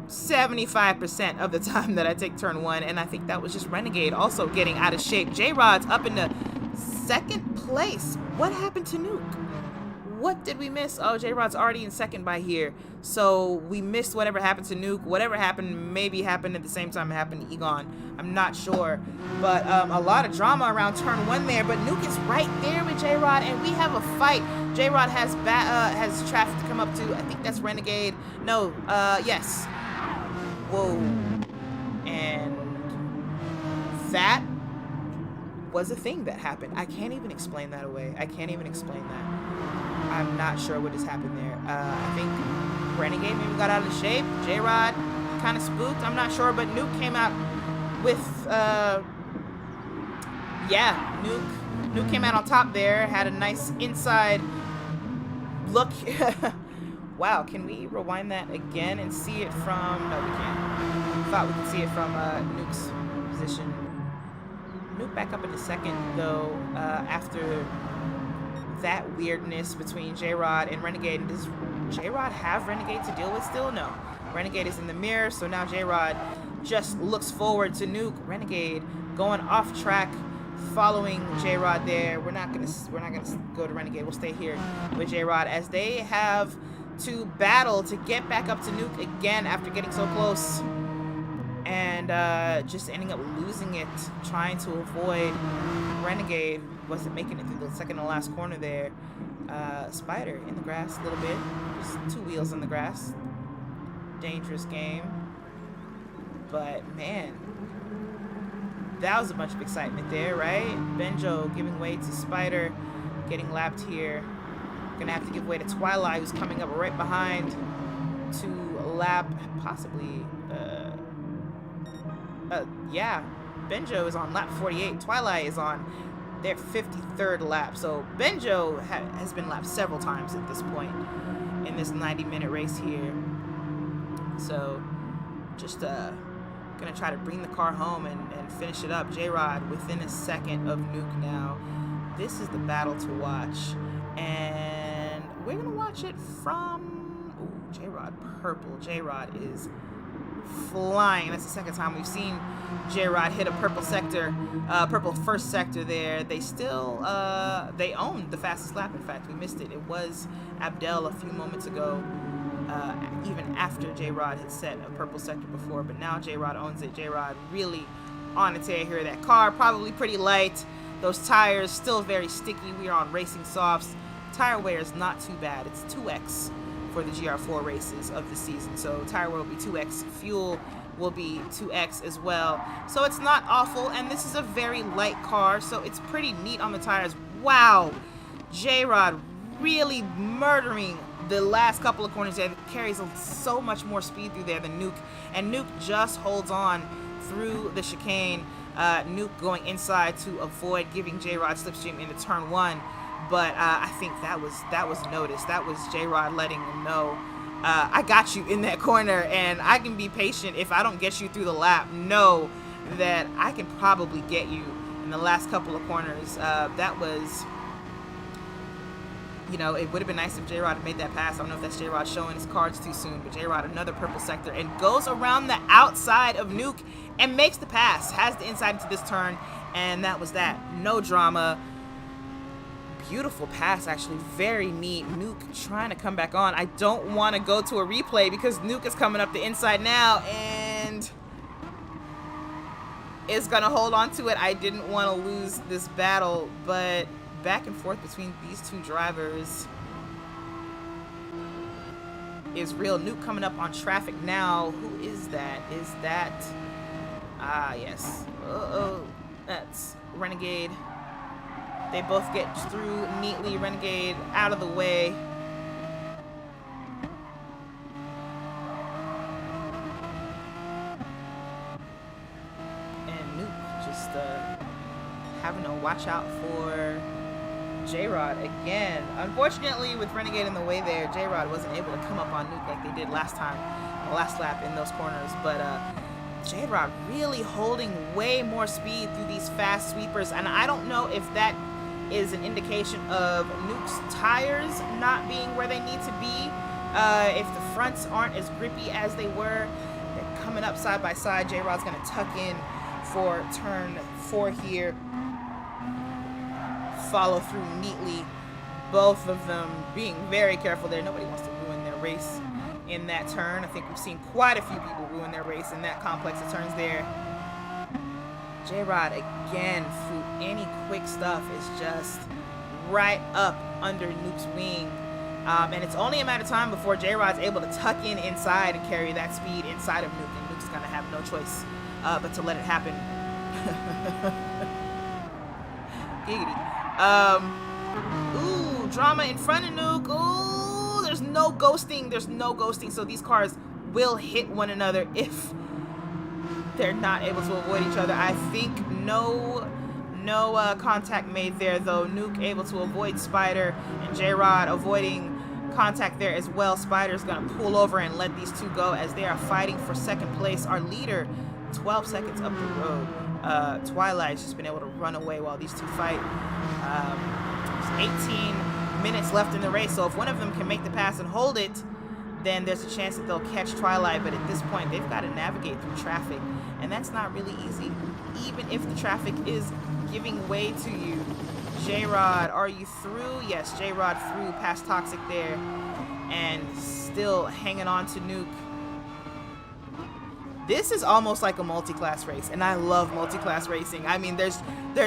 [SPEAKER 2] 75% of the time that I take turn 1, and I think that was just Renegade also getting out of shape. J-Rod's up into 2nd place. What happened to Nuke? What did we miss? Oh, J-Rod's already in 2nd by here. So we missed whatever happened to Nuke. Whatever happened maybe happened at the same time it happened to Egon. I'm not sure. But a lot of drama around turn 1 there. But Nuke is right there with J-Rod, and we have a fight. J-Rod has traffic to come up to. I think that's Renegade. No, yes. Whoa. And that was a thing that happened. I can't even explain that away. I can't even explain that. I'm not sure what just happened there. I think Renegade maybe got out of shape. J-Rod kind of spooked. I'm not sure, but Nuke came out with, yeah, Nuke came out on top there. Had a nice inside look. Wow, can we rewind that again and see it from... No, we can't. Thought we could see it from Nuke's position. Nuke back up in a second, though, after that weirdness between J-Rod and Renegade. And does J-Rod have Renegade to deal with still? No. Renegade is in the mirror, so now J-Rod just looks forward to Nuke. Renegade going off track, following J-Rod there. We're not gonna go to Renegade. We'll stay here with J-Rod as they have to battle to get back up to Nuke again after getting so close, and just ending up losing it, trying to avoid Renegade. Wasn't making it through the second to last corner there. Spider in the grass a little bit, just 2 wheels in the grass. Dangerous game, but man, that was a bunch of excitement there, right? Benjo giving way to Spider, getting lapped here. Gonna have to give way to Twilight, who's coming up right behind to lap possibly. Yeah, Benjo is on lap 48. Twilight is on their 53rd lap. So Benjo has been lapped several times at this point in this 90-minute race here. So just gonna try to bring the car home and finish it up. J-Rod within a second of Nuke now. This is the battle to watch, and we're gonna watch it from J-Rod purple. J-Rod is flying. That's the second time we've seen J-Rod hit a purple sector, purple first sector there. They still they owned the fastest lap. In fact, we missed it. It was Abdel a few moments ago, even after J-Rod had set a purple sector before, but now J-Rod owns it. J-Rod really on a tear here. That car probably pretty light. Those tires still very sticky. We are on racing softs. Tire wear is not too bad. It's 2x for the GR4 races of the season. So tire wear will be 2x. Fuel will be 2x as well. So it's not awful. And this is a very light car, so it's pretty neat on the tires. Wow. J-Rod really murdering the last couple of corners there. It carries so much more speed through there than Nuke. And Nuke just holds on through the chicane. Nuke going inside to avoid giving J-Rod slipstream into turn 1, but I think that was noticed. That was J-Rod letting him know, I got you in that corner, and I can be patient. If I don't get you through the lap, know that I can probably get you in the last couple of corners. That was, you know, it would have been nice if J-Rod had made that pass. I don't know if that's J-Rod showing his cards too soon, but J-Rod another purple sector and goes around the outside of Nuke and makes the pass, has the inside into this turn, and that was that. No drama. Beautiful pass, actually. Very neat. Nuke trying to come back on. I don't want to go to a replay because Nuke is coming up the inside now and is going to hold on to it. I didn't want to lose this battle, but back and forth between these two drivers is real. Nuke coming up on traffic now. Who is that? Is that... Ah, yes. That's Renegade. They both get through neatly. Renegade out of the way. And Nuke just having to watch out for J-Rod again. Unfortunately, with Renegade in the way there, J-Rod wasn't able to come up on Nuke like they did last time, last lap in those corners. But J-Rod really holding way more speed through these fast sweepers, and I don't know if that is an indication of Nuke's tires not being where they need to be. If the fronts aren't as grippy as they were, they're coming up side by side. J-Rod's going to tuck in for turn 4 here. Follow through neatly. Both of them being very careful there. Nobody wants to ruin their race in that turn. I think we've seen quite a few people ruin their race in that complex of turns there. J-Rod again through any quick stuff is just right up under Nuke's wing. And it's only a matter of time before J-Rod's able to tuck in inside and carry that speed inside of Nuke. And Nuke's going to have no choice but to let it happen. Giggity. Ooh, drama in front of Nuke. Oh, there's no ghosting. There's no ghosting. So these cars will hit one another if they're not able to avoid each other. I think no contact made there, though. Nuke able to avoid Spider, and J-Rod avoiding contact there as well. Spider's gonna pull over and let these two go as they are fighting for second place. Our leader 12 seconds up the road. Twilight's just been able to run away while these two fight. There's 18 minutes left in the race, so if one of them can make the pass and hold it, then there's a chance that they'll catch Twilight. But at this point, they've got to navigate through traffic, and that's not really easy, even if the traffic is giving way to you. J-Rod, are you through? Yes, J-Rod through past Toxic there, and still hanging on to Nuke. This is almost like a multi-class race, and I love multi-class racing. I mean, there's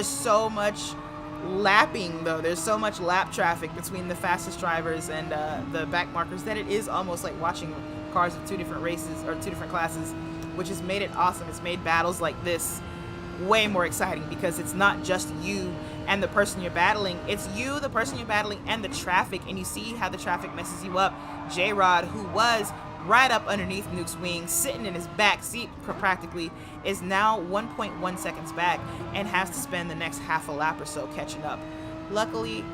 [SPEAKER 2] so much lapping, though. There's so much lap traffic between the fastest drivers and the back markers that it is almost like watching cars of two different races or two different classes, which has made it awesome. It's made battles like this way more exciting because it's not just you and the person you're battling. It's you, the person you're battling, and the traffic, and you see how the traffic messes you up. J-Rod, who was right up underneath Nuke's wing, sitting in his back seat practically, is now 1.1 seconds back and has to spend the next half a lap or so catching up. Luckily,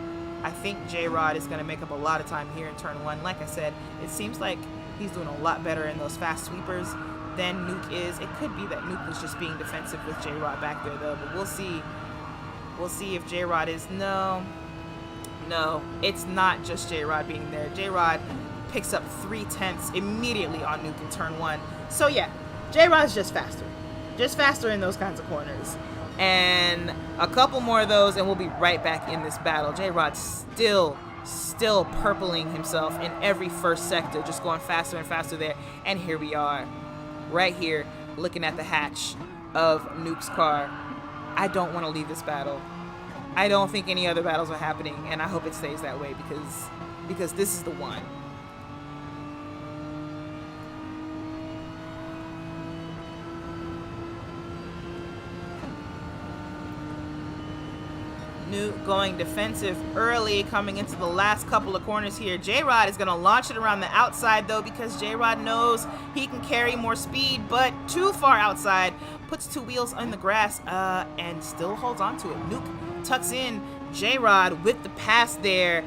[SPEAKER 2] I think J-Rod is going to make up a lot of time here in turn one. Like I said, it seems like he's doing a lot better in those fast sweepers than Nuke is. It could be that Nuke was just being defensive with J-Rod back there, though, but we'll see. We'll see if J-Rod is... No, it's not just J-Rod being there. J-Rod picks up 3/10 immediately on Nuke in turn one. So yeah, J-Rod's just faster in those kinds of corners. And a couple more of those and we'll be right back in this battle. J-Rod's still purpling himself in every first sector, just going faster and faster there. And here we are, right here, looking at the hatch of Nuke's car. I don't want to leave this battle. I don't think any other battles are happening, and I hope it stays that way because this is the one. Nuke going defensive early, coming into the last couple of corners here. J-Rod is going to launch it around the outside, though, because J-Rod knows he can carry more speed, but too far outside. Puts two wheels on the grass and still holds on to it. Nuke tucks in J-Rod with the pass there,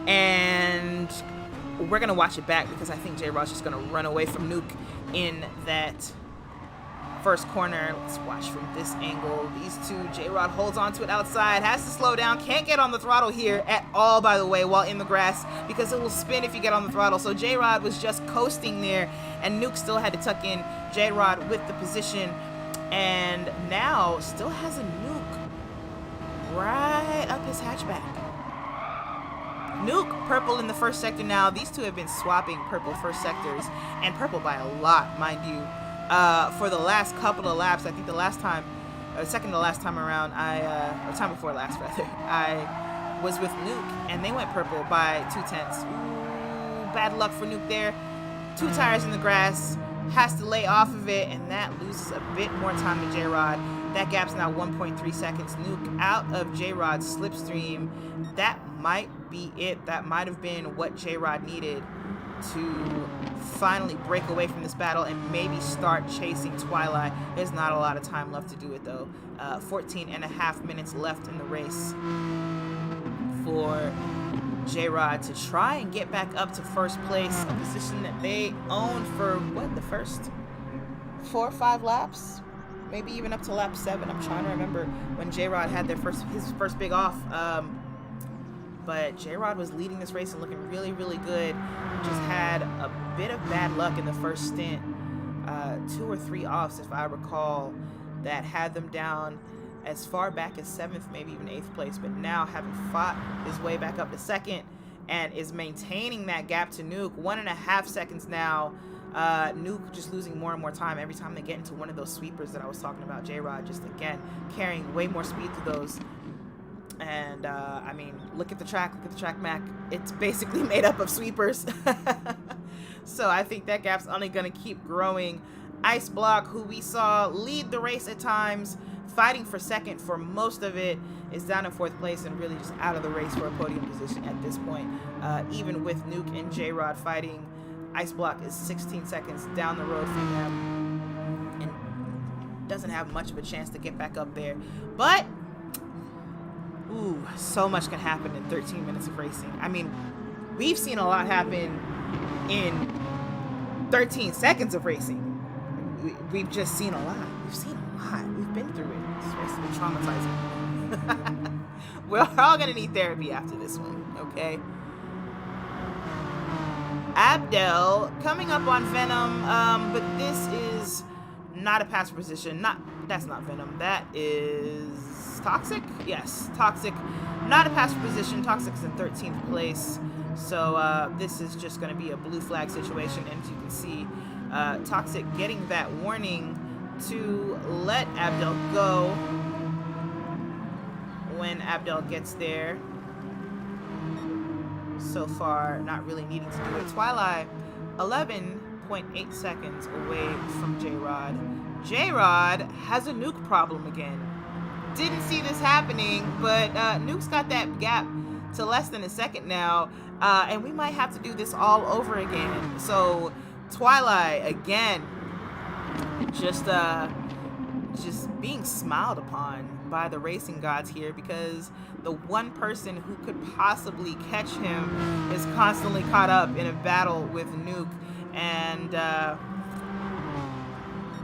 [SPEAKER 2] and we're going to watch it back because I think J-Rod's just going to run away from Nuke in that first corner. Let's watch from this angle. These two, J-Rod holds on to it outside, has to slow down, can't get on the throttle here at all, by the way, while in the grass, because it will spin if you get on the throttle. So J-Rod was just coasting there, and Nuke still had to tuck in J-Rod with the position, and now still has a Nuke right up his hatchback. Nuke purple in the first sector now. These two have been swapping purple first sectors, and purple by a lot, mind you. For the last couple of laps, I think the last time, second to last time around, or time before last rather, I was with Nuke, and they went purple by 2/10. Ooh, bad luck for Nuke there. Two tires in the grass, has to lay off of it, and that loses a bit more time to J-Rod. That gap's now 1.3 seconds. Nuke out of J-Rod's slipstream. That might be it. That might have been what J-Rod needed to finally break away from this battle and maybe start chasing Twilight. There's not a lot of time left to do it, though. 14 and a half minutes left in the race for J-Rod to try and get back up to first place, a position that they owned for, what, the first 4 or 5 laps? Maybe even up to lap 7. I'm trying to remember when J-Rod had his first big off. But J-Rod was leading this race and looking really, really good. Just had a bit of bad luck in the first stint. 2 or 3 offs, if I recall, that had them down as far back as 7th, maybe even 8th place. But now, having fought his way back up to 2nd and is maintaining that gap to Nuke. 1.5 seconds now. Nuke just losing more and more time every time they get into one of those sweepers that I was talking about. J-Rod just, again, carrying way more speed through those. And, I mean, look at the track Mac. It's basically made up of sweepers. So I think that gap's only going to keep growing. Ice Block, who we saw lead the race at times, fighting for second for most of it, is down in 4th place and really just out of the race for a podium position at this point. Even with Nuke and J-Rod fighting, Ice Block is 16 seconds down the road from them and doesn't have much of a chance to get back up there. But, ooh, so much can happen in 13 minutes of racing. I mean, we've seen a lot happen in 13 seconds of racing. We've just seen a lot. We've seen a lot. We've been through it. This race has been traumatizing. We're all gonna need therapy after this one, okay? Abdel coming up on Venom, but this is not a pass position. That's not Venom. That is Toxic. Yes, Toxic. Not a pass position. Toxic's in 13th place. So this is just going to be a blue flag situation. And as you can see, Toxic getting that warning to let Abdel go when Abdel gets there. So far, not really needing to do it. Twilight, 11.8 seconds away from J-Rod. J-Rod has a Nuke problem again. Didn't see this happening, but Nuke's got that gap to less than a second now, and we might have to do this all over again. So Twilight again, just being smiled upon by the racing gods here, because the one person who could possibly catch him is constantly caught up in a battle with Nuke. And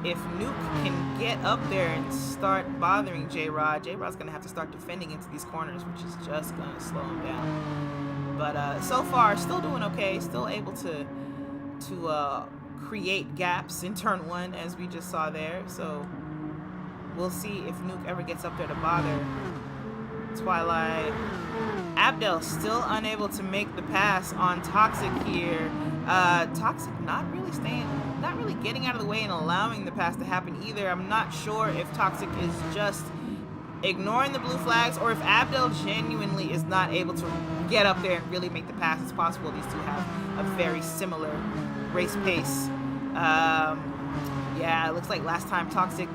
[SPEAKER 2] if Nuke can get up there and start bothering J-Rod, J-Rod's going to have to start defending into these corners, which is just going to slow him down. But so far, still doing okay, still able to create gaps in turn 1, as we just saw there. So we'll see if Nuke ever gets up there to bother Twilight. Abdel still unable to make the pass on Toxic here. Toxic not really getting out of the way and allowing the pass to happen either. I'm not sure if Toxic is just ignoring the blue flags or if Abdel genuinely is not able to get up there and really make the pass. It's possible these two have a very similar race pace. Yeah, it looks like last time Toxic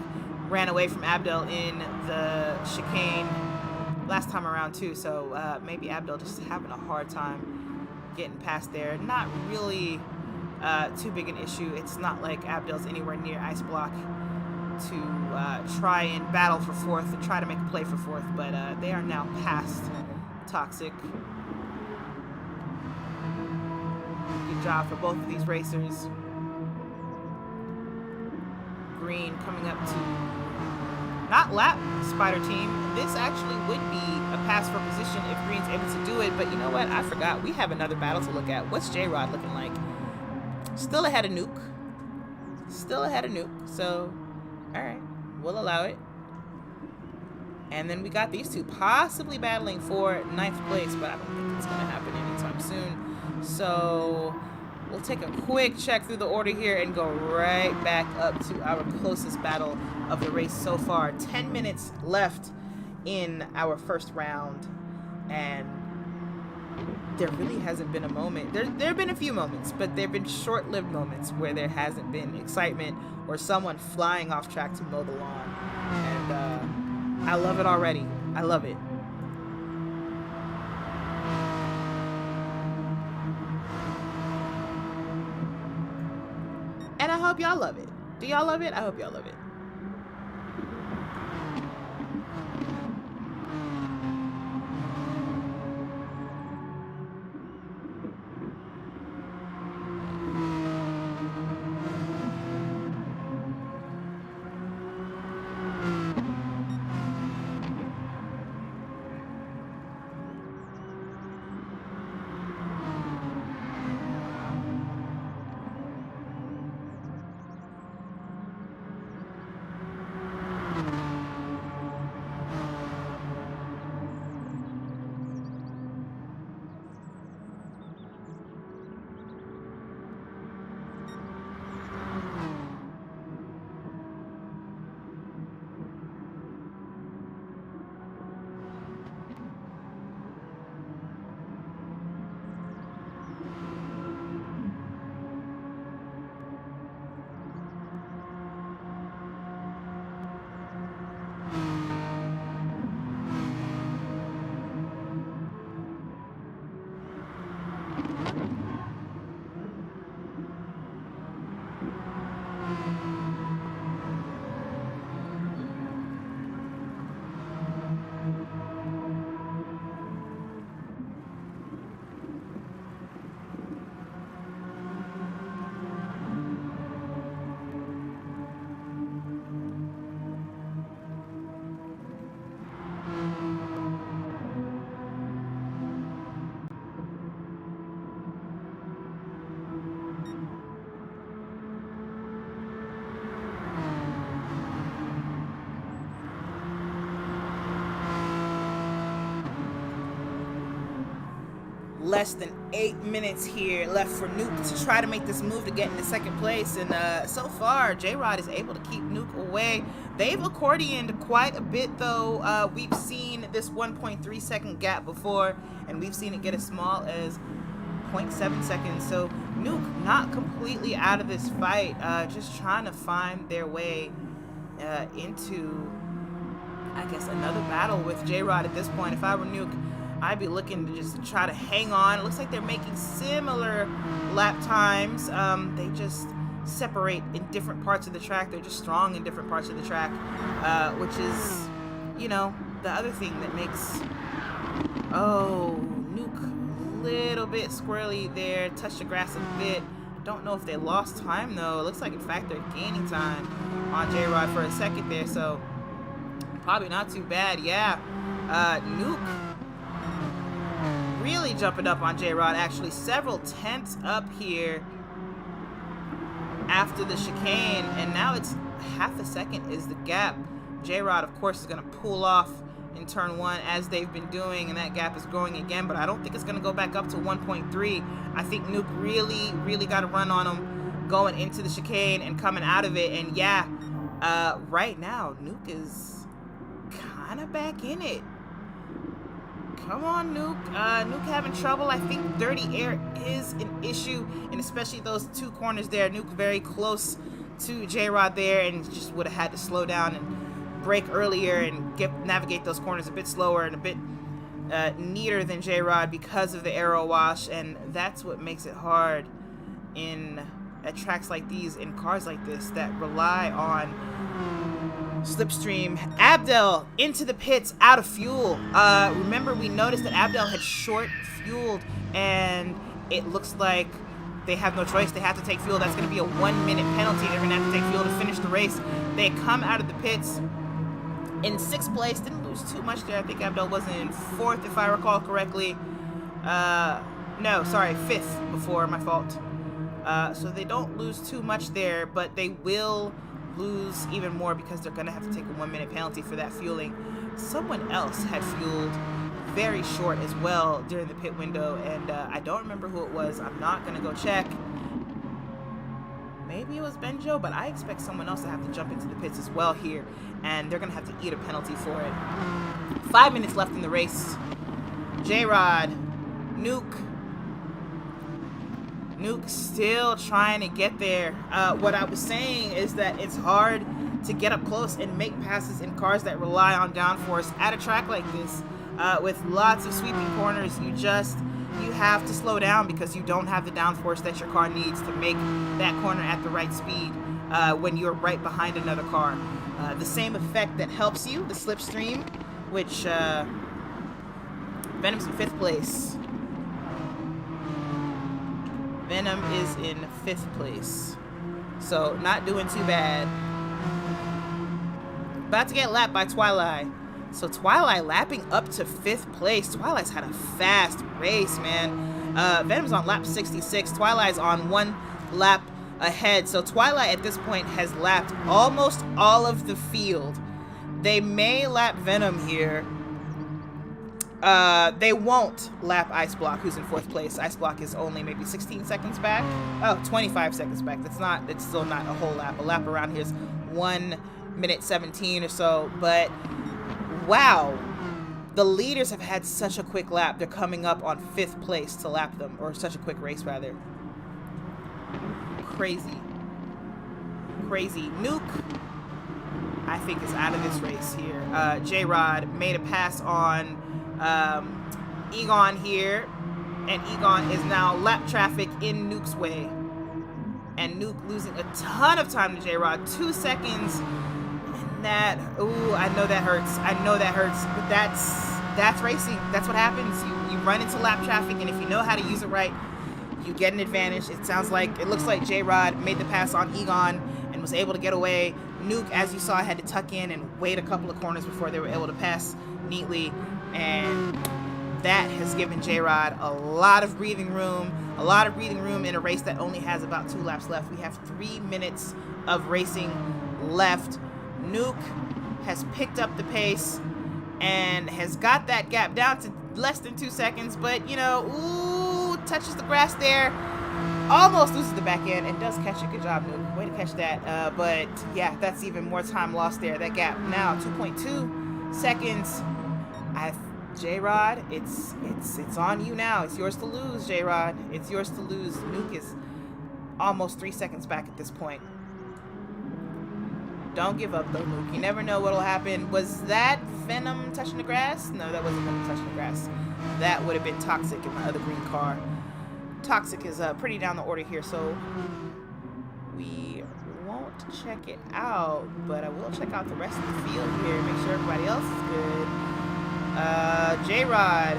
[SPEAKER 2] ran away from Abdel in the chicane last time around too, so maybe Abdel just having a hard time getting past there. Not really too big an issue. It's not like Abdel's anywhere near Ice Block to try and battle for 4th and try to make a play for 4th, but they are now past Toxic. Good job for both of these racers. Green coming up to not lap Spider Team. This actually would be a pass for position if Green's able to do it, but you know what? I forgot. We have another battle to look at. What's J-Rod looking like? Still ahead of Nuke. So, alright. We'll allow it. And then we got these two possibly battling for 9th place, but I don't think it's going to happen anytime soon. So we'll take a quick check through the order here and go right back up to our closest battle of the race so far. 10 minutes left in our first round, and there really hasn't been a moment. There have been a few moments, but there have been short-lived moments where there hasn't been excitement or someone flying off track to mow the lawn. And I love it already. I love it. And I hope y'all love it. Do y'all love it? I hope y'all love it. less than 8 minutes here left for Nuke to try to make this move to get into second place. And so far, J-Rod is able to keep Nuke away. They've accordioned quite a bit, though. We've seen this 1.3 second gap before, and we've seen it get as small as 0.7 seconds. So Nuke not completely out of this fight, just trying to find their way into, I guess, another battle with J-Rod at this point. If I were Nuke, I'd be looking to just try to hang on. It looks like they're making similar lap times. They just separate in different parts of the track. They're just strong in different parts of the track, which is, you know, the other thing that makes... Oh, Nuke, a little bit squirrely there. Touched the grass a bit. Don't know if they lost time, though. It looks like, in fact, they're gaining time on J-Rod for a second there, so probably not too bad. Yeah, Nuke really jumping up on J-Rod, actually several tenths up here after the chicane, and now it's half a second is the gap. J-Rod, of course, is going to pull off in turn 1 as they've been doing, and that gap is growing again, but I don't think it's going to go back up to 1.3. I think Nuke really got a run on him going into the chicane and coming out of it, and yeah, right now, Nuke is kind of back in it. Come on, Nuke. Nuke having trouble. I think dirty air is an issue, and especially those two corners there. Nuke very close to J-Rod there, and just would have had to slow down and brake earlier and navigate those corners a bit slower and a bit neater than J-Rod because of the aero wash, and that's what makes it hard at tracks like these, in cars like this that rely on slipstream. Abdel into the pits, out of fuel. Remember, we noticed that Abdel had short fueled, and it looks like they have no choice. They have to take fuel. That's going to be a 1 minute penalty. They're going to have to take fuel to finish the race. They come out of the pits in 6th place. Didn't lose too much there. I think Abdel was in 4th, if I recall correctly. No, sorry, 5th before, my fault. So they don't lose too much there, but they will lose even more because they're going to have to take a 1 minute penalty for that fueling. Someone else had fueled very short as well during the pit window, and I don't remember who it was. I'm not going to go check. Maybe it was Benjo, but I expect someone else to have to jump into the pits as well here, and they're going to have to eat a penalty for it. 5 minutes left in the race. J-Rod, Nuke still trying to get there. What I was saying is that it's hard to get up close and make passes in cars that rely on downforce at a track like this. With lots of sweeping corners, you have to slow down because you don't have the downforce that your car needs to make that corner at the right speed when you're right behind another car. The same effect that helps you, the slipstream, which Venom's in 5th place. Venom is in 5th place, so not doing too bad. About to get lapped by Twilight. So Twilight lapping up to 5th place. Twilight's had a fast race, man. Venom's on lap 66. Twilight's on 1 lap ahead. So Twilight at this point has lapped almost all of the field. They may lap Venom here. They won't lap Ice Block, who's in 4th place. Ice Block is only maybe 16 seconds back. Oh, 25 seconds back. It's still not a whole lap. A lap around here is 1 minute 17 or so. But wow, the leaders have had such a quick lap. They're coming up on 5th place to lap them, or such a quick race rather. Crazy. Nuke, I think, is out of this race here. J-Rod made a pass on Egon here, and Egon is now lap traffic in Nuke's way, and Nuke losing a ton of time to J-Rod, 2 seconds, and that, ooh, I know that hurts, but that's racing. That's what happens. You run into lap traffic, and if you know how to use it right, you get an advantage. It looks like J-Rod made the pass on Egon and was able to get away. Nuke, as you saw, had to tuck in and wait a couple of corners before they were able to pass neatly, and that has given J-Rod a lot of breathing room in a race that only has about 2 laps left. We have 3 minutes of racing left. Nuke has picked up the pace and has got that gap down to less than 2 seconds, but you know, ooh, touches the grass there. Almost loses the back end and does catch it. Good job, Nuke. Way to catch that. But yeah, that's even more time lost there. That gap now 2.2 seconds. J-Rod, it's on you now. It's yours to lose, J-Rod. It's yours to lose. Nuke is almost 3 seconds back at this point. Don't give up though, Nuke. You never know what'll happen. Was that Venom touching the grass? No, that wasn't Venom touching the grass. That would have been Toxic in the other green car. Toxic is pretty down the order here, so we won't check it out, but I will check out the rest of the field here, make sure everybody else is good. J-Rod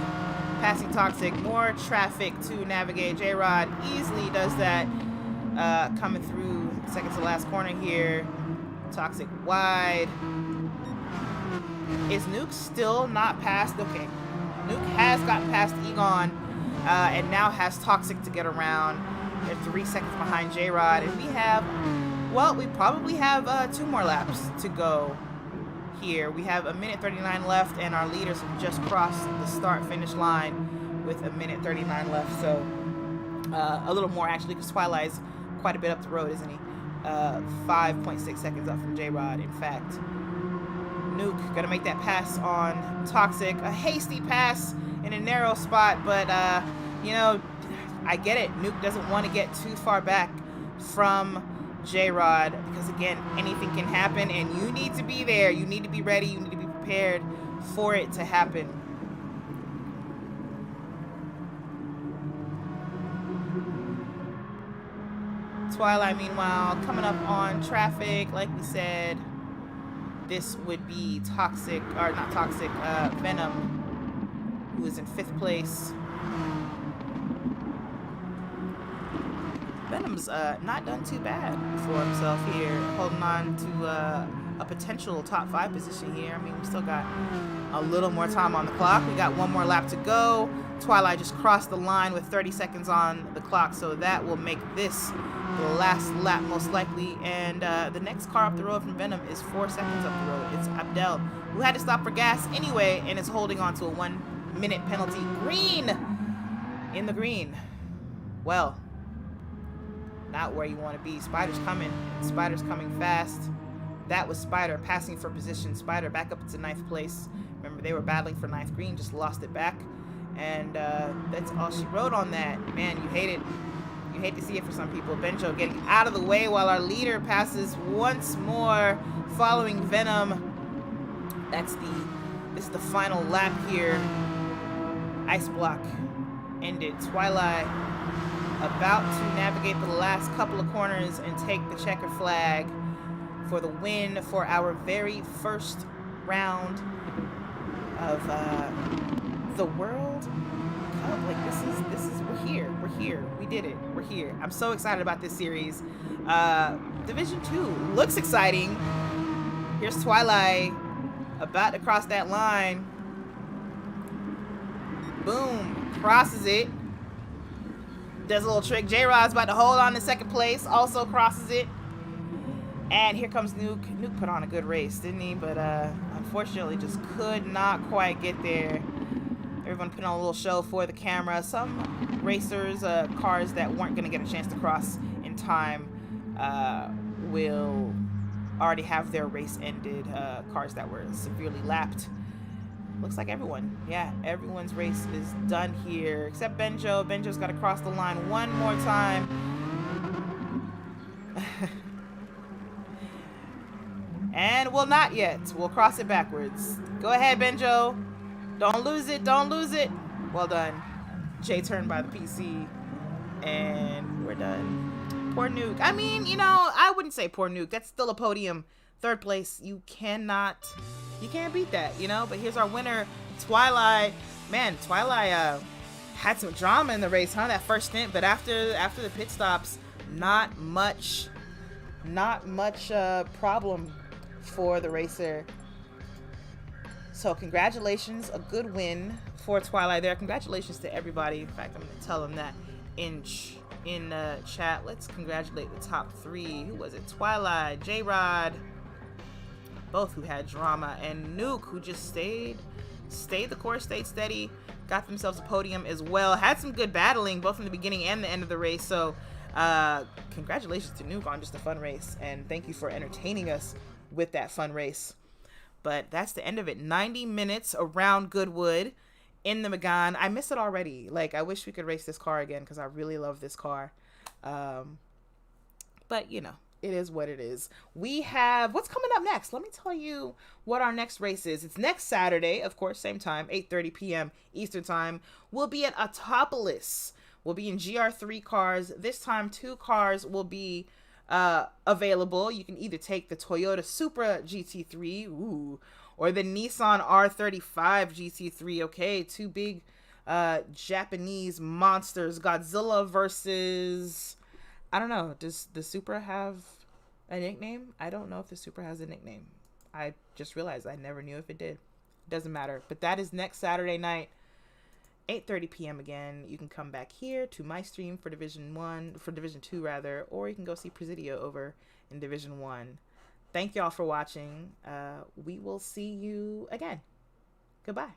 [SPEAKER 2] passing Toxic, more traffic to navigate. J-Rod easily does that, coming through second to last corner here. Toxic wide. Is Nuke still not past? Okay, Nuke has gotten past Egon, and now has Toxic to get around. They're 3 seconds behind J-Rod, and we have, well, we probably have 2 more laps to go here. We have 1:39 left, and our leaders have just crossed the start-finish line with 1:39 left. So a little more actually, because Twilight's quite a bit up the road, isn't he? 5.6 seconds up from J-Rod, in fact. Nuke gonna make that pass on Toxic. A hasty pass in a narrow spot, but you know, I get it. Nuke doesn't want to get too far back from J-Rod, because again, anything can happen, and you need to be there. You need to be ready. You need to be prepared for it to happen. Twilight, meanwhile, coming up on traffic. Like we said, this would be Toxic, or not Toxic, Venom, who is in 5th place. Venom's not done too bad for himself here, holding on to a potential top 5 position here. I mean, we still got a little more time on the clock. We got 1 more lap to go. Twilight just crossed the line with 30 seconds on the clock, so that will make this the last lap most likely. And the next car up the road from Venom is 4 seconds up the road. It's Abdel, who had to stop for gas anyway and is holding on to a 1-minute penalty. Green! In the green. Well, not where you want to be. Spider's coming. Spider's coming fast. That was Spider passing for position. Spider back up to 9th place. Remember, they were battling for 9th. Green just lost it back. And that's all she wrote on that. Man, you hate it. You hate to see it for some people. Benjo getting out of the way while our leader passes once more, following Venom. This is the final lap here. Ice block ended. Twilight about to navigate the last couple of corners and take the checker flag for the win for our very first round of the World Cup. Like, this is we're here, we did it, we're here. I'm so excited about this series. Division 2 looks exciting. Here's Twilight about to cross that line. Boom, crosses it. Does a little trick. J-Rod's about to hold on to 2nd place, also crosses it. And here comes Nuke. Nuke put on a good race, didn't he? But unfortunately just could not quite get there. Everyone put on a little show for the camera. Some racers, cars that weren't going to get a chance to cross in time, will already have their race ended. Cars that were severely lapped. Looks like everyone. Yeah, everyone's race is done here. Except Benjo. Benjo's got to cross the line one more time. And will not yet. We'll cross it backwards. Go ahead, Benjo. Don't lose it. Don't lose it. Well done. J turned by the PC. And we're done. Poor Nuke. I mean, you know, I wouldn't say poor Nuke. That's still a podium. 3rd place. You can't beat that, you know? But here's our winner, Twilight. Man, Twilight had some drama in the race, huh? That first stint. But after the pit stops, not much problem for the racer. So congratulations, a good win for Twilight there. Congratulations to everybody. In fact, I'm going to tell them that in chat. Let's congratulate the top 3. Who was it? Twilight, J-Rod, both who had drama, and Nuke, who just stayed the course, stayed steady. got themselves a podium as well. Had some good battling both in the beginning and the end of the race. So congratulations to Nuke on just a fun race, and thank you for entertaining us with that fun race. But that's the end of it. 90 minutes around Goodwood in the Megane. I miss it already. Like, I wish we could race this car again because I really love this car. But you know, it is what it is. We have what's coming up next. Let me tell you what our next race is. It's next Saturday, of course, same time, 8:30 p.m. Eastern time. We'll be at Autopolis. We'll be in GR3 cars. This time, 2 cars will be available. You can either take the Toyota Supra GT3, or the Nissan R35 GT3. Okay, 2 big Japanese monsters. Godzilla versus, I don't know, does the Supra have a nickname? I don't know if the Supra has a nickname. I just realized I never knew if it did. Doesn't matter. But that is next Saturday night, 8:30 p.m. again. You can come back here to my stream for Division 2 rather, or you can go see Presidio over in Division 1. Thank y'all for watching. We will see you again. Goodbye.